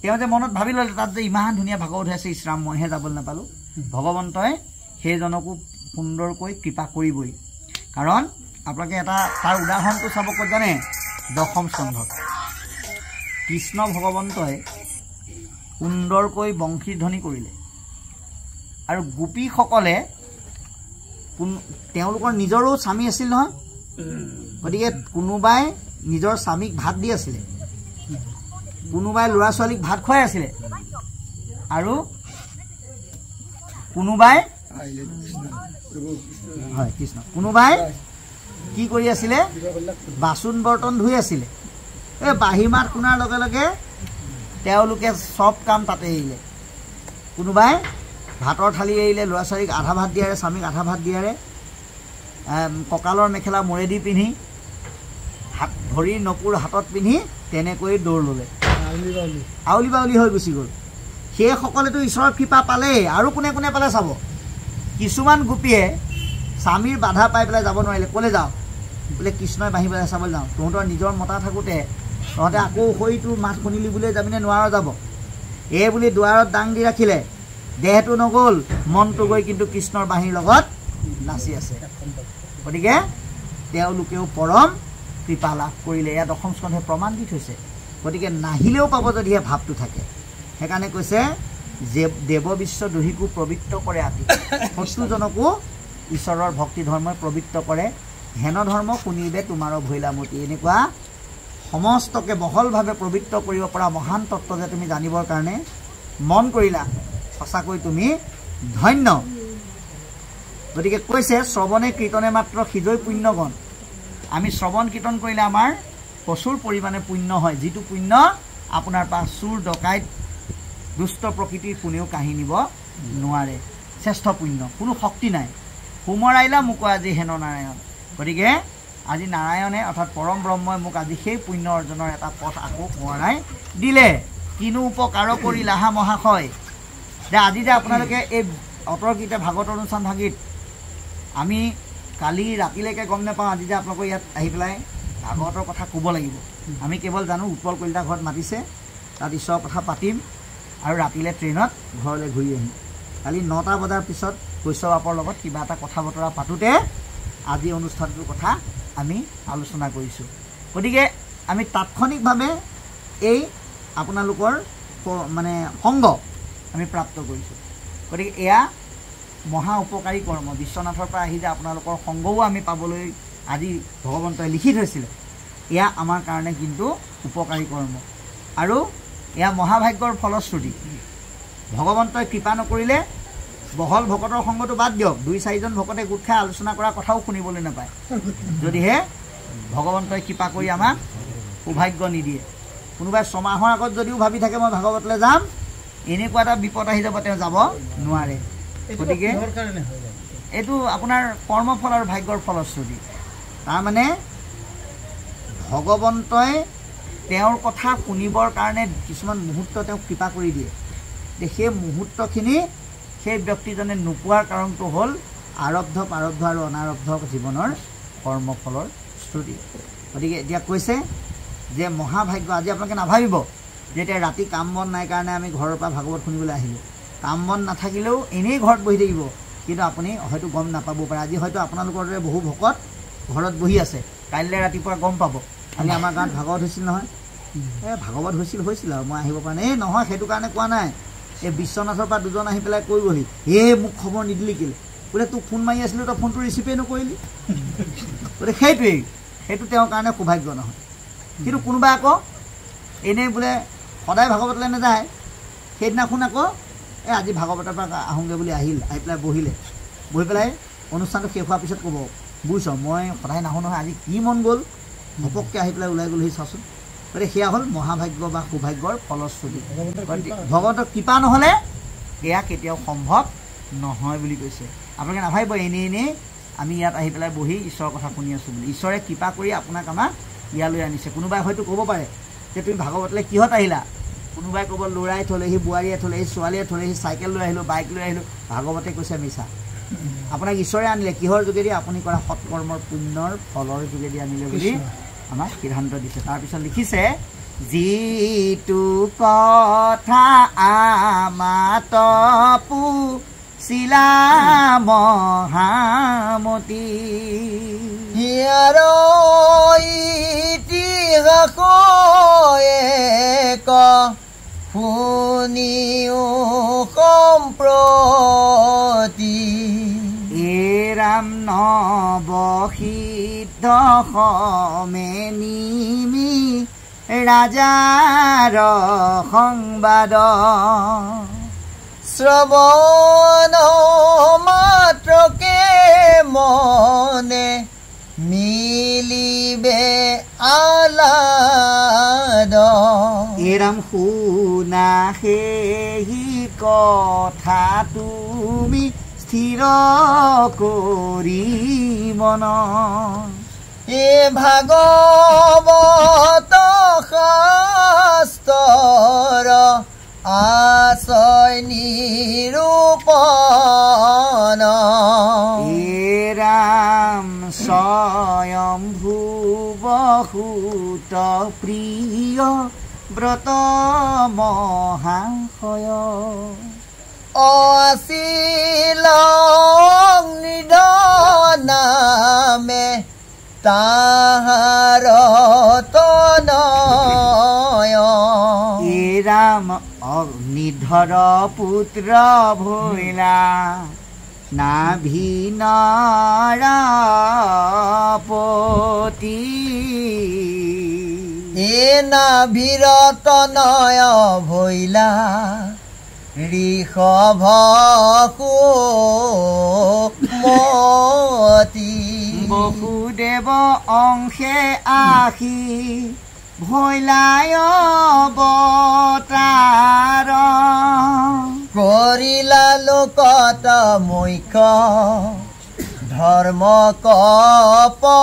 তেওঁ যে মনত ভাবি ল'লে তাত যে ইমান ধুনীয়া ভাগৱত হৈ আছে, ইছৰাম মইহে যাবলৈ নাপালোঁ। ভগৱন্তই সেইজনকো সুন্দৰকৈ কৃপা কৰিবই। কাৰণ আপোনালোকে এটা তাৰ উদাহৰণটো চাব ক'ত জানে? দশম স্কন্ধত কৃষ্ণ ভগৱন্তই সুন্দৰকৈ বংশীধ্বনি কৰিলে, আৰু গোপীসকলে তেওঁলোকৰ নিজৰো স্বামী আছিল নহয়। গতিকে কোনোবাই নিজৰ স্বামীক ভাত দি আছিলে, কোনোবাই ল'ৰা ছোৱালীক ভাত খুৱাই আছিলে, আৰু কোনোবাই হয় কৃষ্ণ কোনোবাই কি কৰি আছিলে? বাচন বৰ্তন ধুই আছিলে। এই বাঁহী মাত শুনাৰ লগে লগে তেওঁলোকে চব কাম তাতে এৰিলে। কোনোবাই ভাতৰ থালি এৰিলে, ল'ৰা ছোৱালীক আধা ভাত দিয়াৰে, স্বামীক আধা ভাত দিয়াৰে, কঁকালৰ মেখেলা মূৰেদি পিন্ধি, হাত ভৰিৰ নপুৰ হাতত পিন্ধি তেনেকৈ দৌৰ ল'লে, আউলি বাউলি হৈ গুচি গ'ল। সেইসকলেতো ঈশ্বৰৰ কৃপা পালেই, আৰু কোনে কোনে পালে চাব। কিছুমান গোপীয়ে স্বামীৰ বাধা পাই পেলাই যাব নোৱাৰিলে। ক'লে যাওঁ? বোলে কৃষ্ণই বাঁহী বজাই চাবলৈ যাওঁ। তহঁতৰ নিজৰ মতা থাকোঁতে তহঁতে আকৌ সৈটো মাছ শুনিলি বুলিয়ে যাবিনে নোৱাৰ যাব এই বুলি দুৱাৰত দাং দি ৰাখিলে দেহটো নগ'ল মনটো গৈ কিন্তু কৃষ্ণৰ বাঁহীৰ লগত নাচি আছে গতিকে তেওঁলোকেও পৰম কৃপা লাভ কৰিলে ইয়াত দশম স্কন্ধে প্ৰমাণ দি থৈছে গতিকে নাহিলেও পাব যদিহে ভাৱটো থাকে সেইকাৰণে কৈছে যে দেৱ বিশ্ব দুহিকো পবিত্ৰ কৰে আতি শত্ৰুজনকো ঈশ্বৰৰ ভক্তি ধৰ্মই পবিত্ৰ কৰে হেন ধৰ্ম শুনিবে তোমাৰো ভৈলামতি এনেকুৱা সমস্তকে বহলভাৱে পবিত্ৰ কৰিব পৰা মহান তত্ত্ব যে তুমি জানিবৰ কাৰণে মন কৰিলা সঁচাকৈ তুমি ধন্য গতিকে কৈছে শ্ৰৱণে কীৰ্তনে মাত্ৰ সিজৈ পুণ্যগণ আমি শ্ৰৱণ কীৰ্তন কৰিলে আমাৰ প্ৰচুৰ পৰিমাণে পুণ্য হয় যিটো পুণ্য আপোনাৰ পৰা চুৰ ডকাইত দুষ্ট প্ৰকৃতিৰ কোনেও কাঢ়ি নিব নোৱাৰে শ্ৰেষ্ঠ পুণ্য কোনো শক্তি নাই সুমৰাইলা মোক আজি হেন নাৰায়ণ গতিকে আজি নাৰায়ণে অৰ্থাৎ পৰম ব্ৰহ্মই মোক আজি সেই পুণ্য অৰ্জনৰ এটা পথ আকৌ সোঁৱৰাই দিলে কিনো উপকাৰ কৰিলা হা মহাশয় যে আজি যে আপোনালোকে এই অতৰ্কিতে ভাগৱত অনুষ্ঠান ভাগিত আমি কালি ৰাতিলৈকে গম নাপাওঁ আজি যে আপোনালোকৰ ইয়াত আহি পেলাই ভাগৱতৰ কথা ক'ব লাগিব আমি কেৱল জানো উৎপল কলিতা ঘৰত মাতিছে তাত ঈশ্বৰৰ কথা পাতিম আৰু ৰাতিলৈ ট্ৰেইনত ঘৰলৈ ঘূৰি আহিম কালি 9টা বজাৰ পিছত বৈষ্ণৱ লগত কিবা এটা কথা বতৰা পাতোঁতে আজি অনুষ্ঠানটোৰ কথা আমি আলোচনা কৰিছোঁ গতিকে আমি তাৎক্ষণিকভাৱে এই আপোনালোকৰ মানে সংগ আমি প্ৰাপ্ত কৰিছোঁ গতিকে এয়া মহা উপকাৰী কৰ্ম বিশ্বনাথৰ পৰা আহি যে আপোনালোকৰ সংগও আমি পাবলৈ আজি ভগৱন্তই লিখি থৈছিলে এয়া আমাৰ কাৰণে কিন্তু উপকাৰী কৰ্ম আৰু এয়া মহাভাগ্যৰ ফলশ্ৰুতি ভগৱন্তই কৃপা নকৰিলে বহল ভকতৰ সংগটো বাদ দিয়ক 2-4জন ভকতে গোট খাই আলোচনা কৰা কথাও শুনিবলৈ নাপায় যদিহে ভগৱন্তই কৃপা কৰি আমাক সৌভাগ্য নিদিয়ে কোনোবাই 6 মাহৰ আগত যদিও ভাবি থাকে মই ভাগৱতলৈ যাম এনেকুৱা এটা বিপদ আহি যাব তেওঁ যাব নোৱাৰে গতিকে এইটো আপোনাৰ কৰ্মফল আৰু ভাগ্যৰ ফলশ্ৰুতি তাৰমানে ভগৱন্তই তেওঁৰ কথা শুনিবৰ কাৰণে কিছুমান মুহূৰ্ত তেওঁক কৃপা কৰি দিয়ে সেই মুহূৰ্তখিনি সেই ব্যক্তিজনে নোপোৱাৰ কাৰণটো হ'ল আৰব্ধ প্ৰাৰব্ধ আৰু অনাৰব্ধ জীৱনৰ কৰ্মফলৰ স্তুতি গতিকে এতিয়া কৈছে যে মহাভাগ্য আজি আপোনালোকে নাভাবিব যে এতিয়া ৰাতি কাম বন নাই কাৰণে আমি ঘৰৰ পৰা ভাগৱত শুনিবলৈ আহিলোঁ কাম বন নাথাকিলেও এনেই ঘৰত বহি থাকিব কিন্তু আপুনি হয়তো গম নাপাব পাৰে আজি হয়তো আপোনালোকৰ দৰে বহু ভকত ঘৰত বহি আছে কাইলৈ ৰাতিপুৱা গম পাব কালি আমাৰ গাঁৱত ভাগৱত হৈছিল নহয় ভাগৱত হৈছিল আৰু মই আহিব পৰা নাই নহয় সেইটো কাৰণে কোৱা নাই এই বিশ্বনাথৰ পৰা 2জন আহি পেলাই কৈ গ'লি মোক খবৰ নিদিলি কেলে বোলে তোক ফোন মাৰি আছিলোঁ তই ফোনটো ৰিচিভেই নকৰিলি বোলে সেইটো তেওঁৰ কাৰণে সৌভাগ্য নহয় কিন্তু কোনোবা আকৌ এনেই বোলে সদায় ভাগৱতলৈ নাযায় সেইদিনাখন আকৌ আজি ভাগৱতৰ পৰা আহোঁগৈ বুলি আহি পেলাই বহি পেলাই অনুষ্ঠানটো শেষ হোৱাৰ পিছত ক'ব বুজিছ মই সদায় নাহোঁ নহয় আজি কি মন গ'ল ঘপককৈ আহি পেলাই ওলাই গ'লহি চাচোন গতিকে সেয়া হ'ল মহাভাগ্য বা সৌভাগ্যৰ ফলশ্ৰুতি ভগৱন্তৰ কৃপা নহ'লে এয়া কেতিয়াও সম্ভৱ নহয় বুলি কৈছে আপোনালোকে নাভাবিব এনেই আমি ইয়াত আহি পেলাই বহি ঈশ্বৰৰ কথা শুনি আছোঁ বুলি ঈশ্বৰে কৃপা কৰি আপোনাক আমাক ইয়ালৈ আনিছে কোনোবাই হয়তো ক'ব পাৰে যে তুমি ভাগৱতলৈ কিহত আহিলা কোনোবাই ক'ব ল'ৰাই থ'লেহি বোৱাৰীয়ে থ'লেহি ছোৱালীয়ে থ'লেহি চাইকেল লৈ আহিলোঁ বাইক লৈ আহিলোঁ ভাগৱতে কৈছে মিছা আপোনাক ঈশ্বৰে আনিলে কিহৰ যোগেদি আপুনি কৰা সৎকৰ্মৰ পুণ্যৰ ফলৰ যোগেদি আনিলে বুলি আমাক সিদ্ধান্ত দিছে তাৰপিছত লিখিছে যিটো কথা আমাত পুছিলা মহামতি হিয়াৰ ইতিহাস এক শুনিও সম্প্ৰতি এৰাম নৱসিদ্ধ সমে নিমি ৰাজাৰ সংবাদ শ্ৰৱণ মাত্ৰকে মনে মিলিবে আলাদ এৰাম শুনা সেই কথা তুমি স্থিৰ কৰি মন এ ভাগৱত শাস্ত্ৰৰ আশ্ৰয় নিৰূপণ এৰাম স্বয়ম্ভুৱ সুত প্ৰিয় ব্ৰত মহাশয় আছিল নিধনামে তাহাৰ তনয় ৰাম অগ্নিধৰ পুত্ৰ ভৈলা নাভিনৰাপতি নাভিৰ তনয় ভৈলা ঋষভ মতি বসুদেৱ অংশে আহি ভৈলাই অৱতাৰ কৰিলা লোকত মুখ্য ধৰ্ম কপচাৰ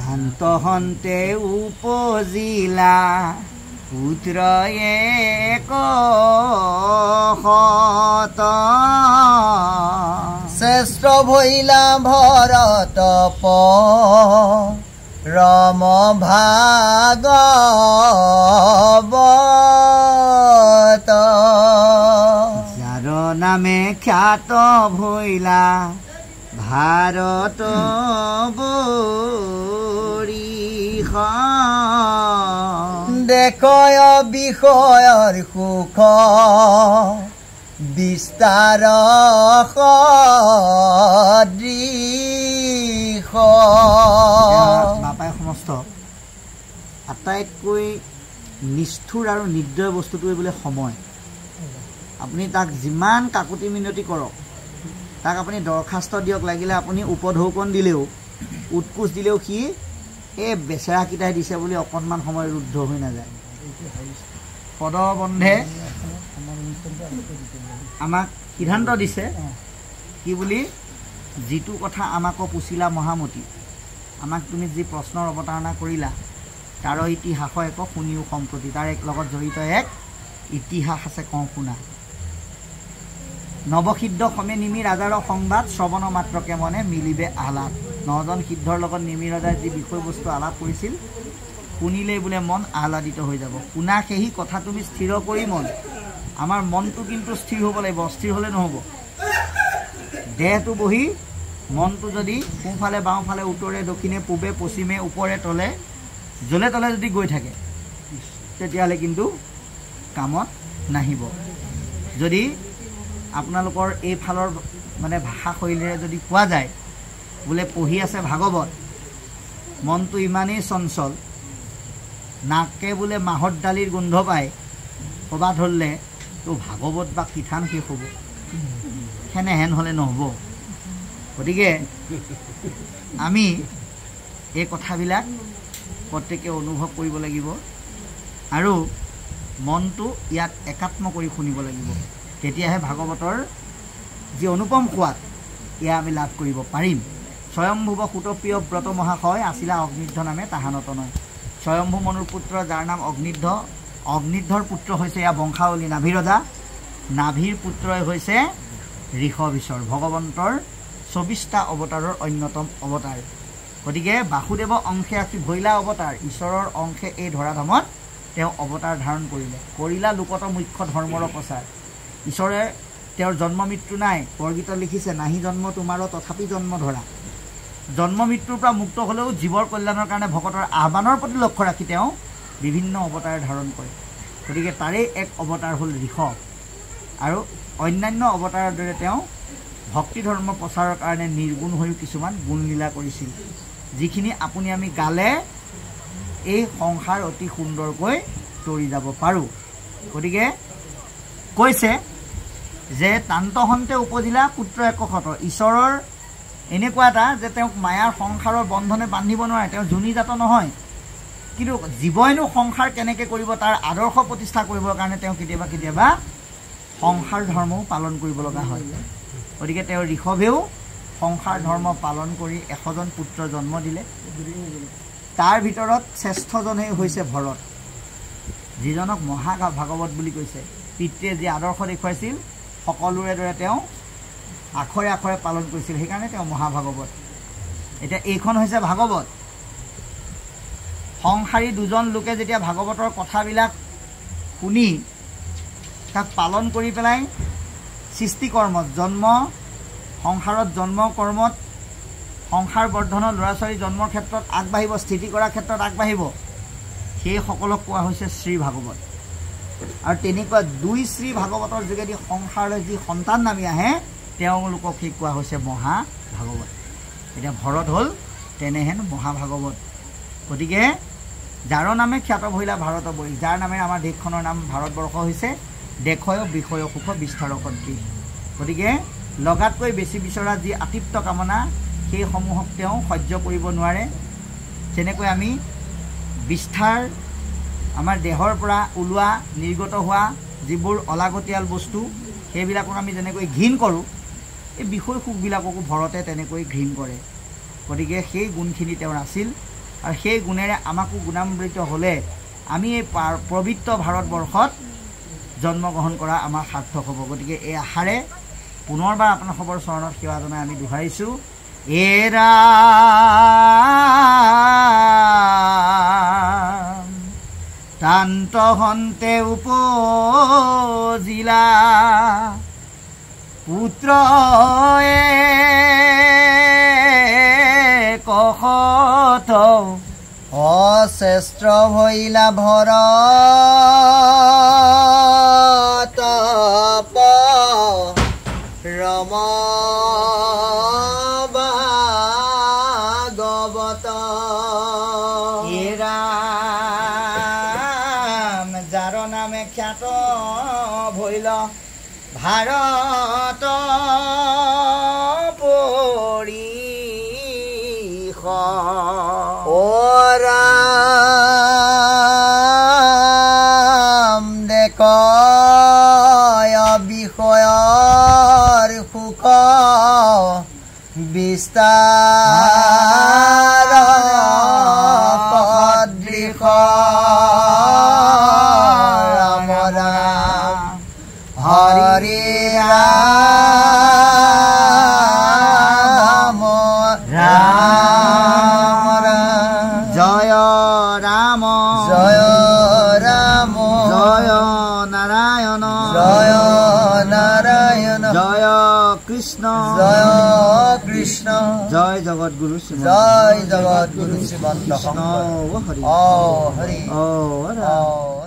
কান্তহন্তে উপজিলা পুত্ৰ এক শত শ্ৰেষ্ঠ ভৈলা ভৰত ৰম ভাগৱত যাৰ নামে খ্যাত ভৈলা ভাৰত বৰিষ দেখয় বিষয়ৰ সুখ বিস্তাৰ সদৃশ বাপাই সমস্ত আটাইতকৈ নিষ্ঠুৰ আৰু নিৰ্দয় বস্তুটোৱে বোলে সময় আপুনি তাক যিমান কাকুতি মিনতি কৰক তাক আপুনি দৰখাস্ত দিয়ক লাগিলে আপুনি উপঢৌকন দিলেও উৎকোচ দিলেও সি এই বেচেৰাকেইটাই দিছে বুলি অকণমান সময় ৰুদ্ধ হৈ নাযায় পদবন্ধে আমাক সিদ্ধান্ত দিছে কি বুলি যিটো কথা আমাক পুছিলা মহামতী আমাক তুমি যি প্ৰশ্নৰ অৱতাৰণা কৰিলা তাৰ ইতিহাস এক শুনিও সম্প্ৰতি তাৰ এক লগত জড়িত এক ইতিহাস আছে কওঁ শুনা নৱসিদ্ধ সমে নিমি ৰাজাৰ সংবাদ শ্ৰৱণ মাত্ৰকে মনে মিলিবে আলাপ নজন সিদ্ধৰ লগত নিমি ৰজাই যি বিষয়বস্তু আলাপ কৰিছিল শুনিলেই বোলে মন আহ্লাদিত হৈ যাব শুনা সেই কথা তুমি স্থিৰ কৰি মন আমাৰ মনটো কিন্তু স্থিৰ হ'ব লাগিব অস্থিৰ হ'লে নহ'ব দেহটো বহি মনটো যদি সোঁফালে বাওঁফালে উত্তৰে দক্ষিণে পূবে পশ্চিমে ওপৰে তলে জলে তলে যদি গৈ থাকে তেতিয়াহ'লে কিন্তু কামত নাহিব যদি আপোনালোকৰ এইফালৰ মানে ভাষা শৈলীৰে যদি কোৱা যায় বোলে পঢ়ি আছে ভাগৱত মনটো ইমানেই চঞ্চল নাকে বোলে মাহৰ দালিৰ গোন্ধ পায় ক'ৰবাত ধৰিলে তো ভাগৱত বা কীৰ্তন শেষ হ'ব সেনেহেন হ'লে নহ'ব গতিকে আমি এই কথাবিলাক প্ৰত্যেকে অনুভৱ কৰিব লাগিব আৰু মনটো ইয়াত একাত্ম কৰি শুনিব লাগিব তেতিয়াহে ভাগৱতৰ যি অনুপম সোৱাদ এয়া আমি লাভ কৰিব পাৰিম স্বয়ম্ভুৱ সুতপ্ৰিয় ব্ৰত মহাশয় আছিলা অগ্নিদ্ধ নামে তাহানত নয় স্বয়ম্ভু মনুৰ পুত্ৰ যাৰ নাম অগ্নিদ্ধৰ পুত্ৰ হৈছে এয়া বংশাৱলী নাভি ৰজা নাভিৰ পুত্ৰই হৈছে ঋষভীশ্বৰ ভগৱন্তৰ ২৪টা অৱতাৰৰ অন্যতম অৱতাৰ গতিকে বাসুদেৱ অংশে আছি ভৈলা অৱতাৰ ঈশ্বৰৰ অংশে এই ধৰাধামত তেওঁ অৱতাৰ ধাৰণ কৰিলা লোকত মুখ্য ধৰ্মৰ প্ৰচাৰ ঈশ্বৰে তেওঁৰ জন্ম মৃত্যু নাই বৰগীতত লিখিছে নাহি জন্ম তোমাৰো তথাপি জন্ম ধৰা জন্ম মৃত্যুৰ পৰা মুক্ত হ'লেও জীৱৰ কল্যাণৰ কাৰণে ভকতৰ আহ্বানৰ প্ৰতি লক্ষ্য ৰাখি তেওঁ বিভিন্ন অৱতাৰ ধাৰণ কৰে গতিকে তাৰে এক অৱতাৰ হ'ল ঋষভ আৰু অন্যান্য অৱতাৰৰ দৰে তেওঁ ভক্তি ধৰ্ম প্ৰচাৰৰ কাৰণে নিৰ্গুণ হৈও কিছুমান গুণলীলা কৰিছিল যিখিনি আপুনি আমি গালে এই সংসাৰ অতি সুন্দৰকৈ তৰি যাব পাৰোঁ গতিকে কৈছে যে তান্তহন্তে উপজিলা পুত্ৰ একশত ঈশ্বৰৰ এনেকুৱা এটা যে তেওঁক মায়াৰ সংসাৰৰ বন্ধনে বান্ধিব নোৱাৰে তেওঁ জুনিজাত নহয় কিন্তু জীৱইনো সংসাৰ কেনেকৈ কৰিব তাৰ আদৰ্শ প্ৰতিষ্ঠা কৰিবৰ কাৰণে তেওঁ কেতিয়াবা সংসাৰ ধৰ্মও পালন কৰিব লগা হয় গতিকে তেওঁ ঋষভেও সংসাৰ ধৰ্ম পালন কৰি ১০০জন পুত্ৰ জন্ম দিলে তাৰ ভিতৰত শ্ৰেষ্ঠজনেই হৈছে ভৰত যিজনক মহাভাগৱত বুলি কৈছে পিতৃয়ে যি আদৰ্শ দেখুৱাইছিল সকলোৰে দৰে তেওঁ আখৰে আখৰে পালন কৰিছিল সেইকাৰণে তেওঁ মহাভাগৱত এতিয়া এইখন হৈছে ভাগৱত সংসাৰী দুজন লোকে যেতিয়া ভাগৱতৰ কথাবিলাক শুনি তাক পালন কৰি পেলাই সৃষ্টি কৰ্মত জন্ম সংসাৰত জন্ম কৰ্মত সংসাৰ বৰ্ধনৰ ল'ৰা ছোৱালী জন্মৰ ক্ষেত্ৰত আগবাঢ়িব স্থিতি কৰাৰ ক্ষেত্ৰত আগবাঢ়িব সেই সকলক কোৱা হৈছে শ্ৰী ভাগৱত আৰু তেনেকুৱা দুই শ্ৰী ভাগৱতৰ যোগেদি সংসাৰলৈ যি সন্তান নামি আহে তেওঁলোকক সেই কোৱা হৈছে মহা ভাগৱত এতিয়া ভৰত হ'ল তেনেহেন মহাভাগৱত গতিকে যাৰ নামে খ্যাত ভৈলা ভাৰতবৰ্ষ যাৰ নামে আমাৰ দেশখনৰ নাম ভাৰতবৰ্ষ হৈছে দেশয় বিষয় সুখ বিস্তাৰ কৰ্তৃ গতিকে লগাতকৈ বেছি বিচৰা যি আতিপ্ত কামনা সেইসমূহক তেওঁ সহ্য কৰিব নোৱাৰে যেনেকৈ আমি বিস্তাৰ আমাৰ দেহৰ পৰা ওলোৱা নিৰ্গত হোৱা যিবোৰ অলাগতিয়াল বস্তু সেইবিলাকক আমি যেনেকৈ ঘৃণ কৰোঁ এই বিষয় সুখবিলাককো ভৰতে তেনেকৈ ঘৃণ কৰে গতিকে সেই গুণখিনি তেওঁৰ আছিল আৰু সেই গুণেৰে আমাকো গুণামৃত হ'লে আমি এই পবিত্ৰ ভাৰতবৰ্ষত জন্মগ্ৰহণ কৰা আমাৰ সাৰ্থক হ'ব গতিকে এই আশাৰে পুনৰবাৰ আপোনালোকৰ চৰণত সেৱা জনাই আমি দোহাৰিছোঁ এৰা তান্ত হন্তে উপজিলা পুত্ৰ কহত অশ্ৰেষ্ঠ ভৈলা ভৰত ৰম ভাগৱত ৰাম যাৰ নামে খ্যাত ভৈল ভাৰত পৰিষ ও ৰাম দেখয় বিষয়ৰ সুখ বিস্তাৰ সদৃশ ৰাম ৰাম হৰি ৰাম ৰাম ৰাম জয় ৰাম জয় ৰাম জয় নাৰায়ণ জয় নাৰায়ণ জয় কৃষ্ণ জয় কৃষ্ণ জয় জগতগুৰু জয় জগতগুৰু শ্ৰীমন্ত কৃষ্ণ হৰি হৰি ও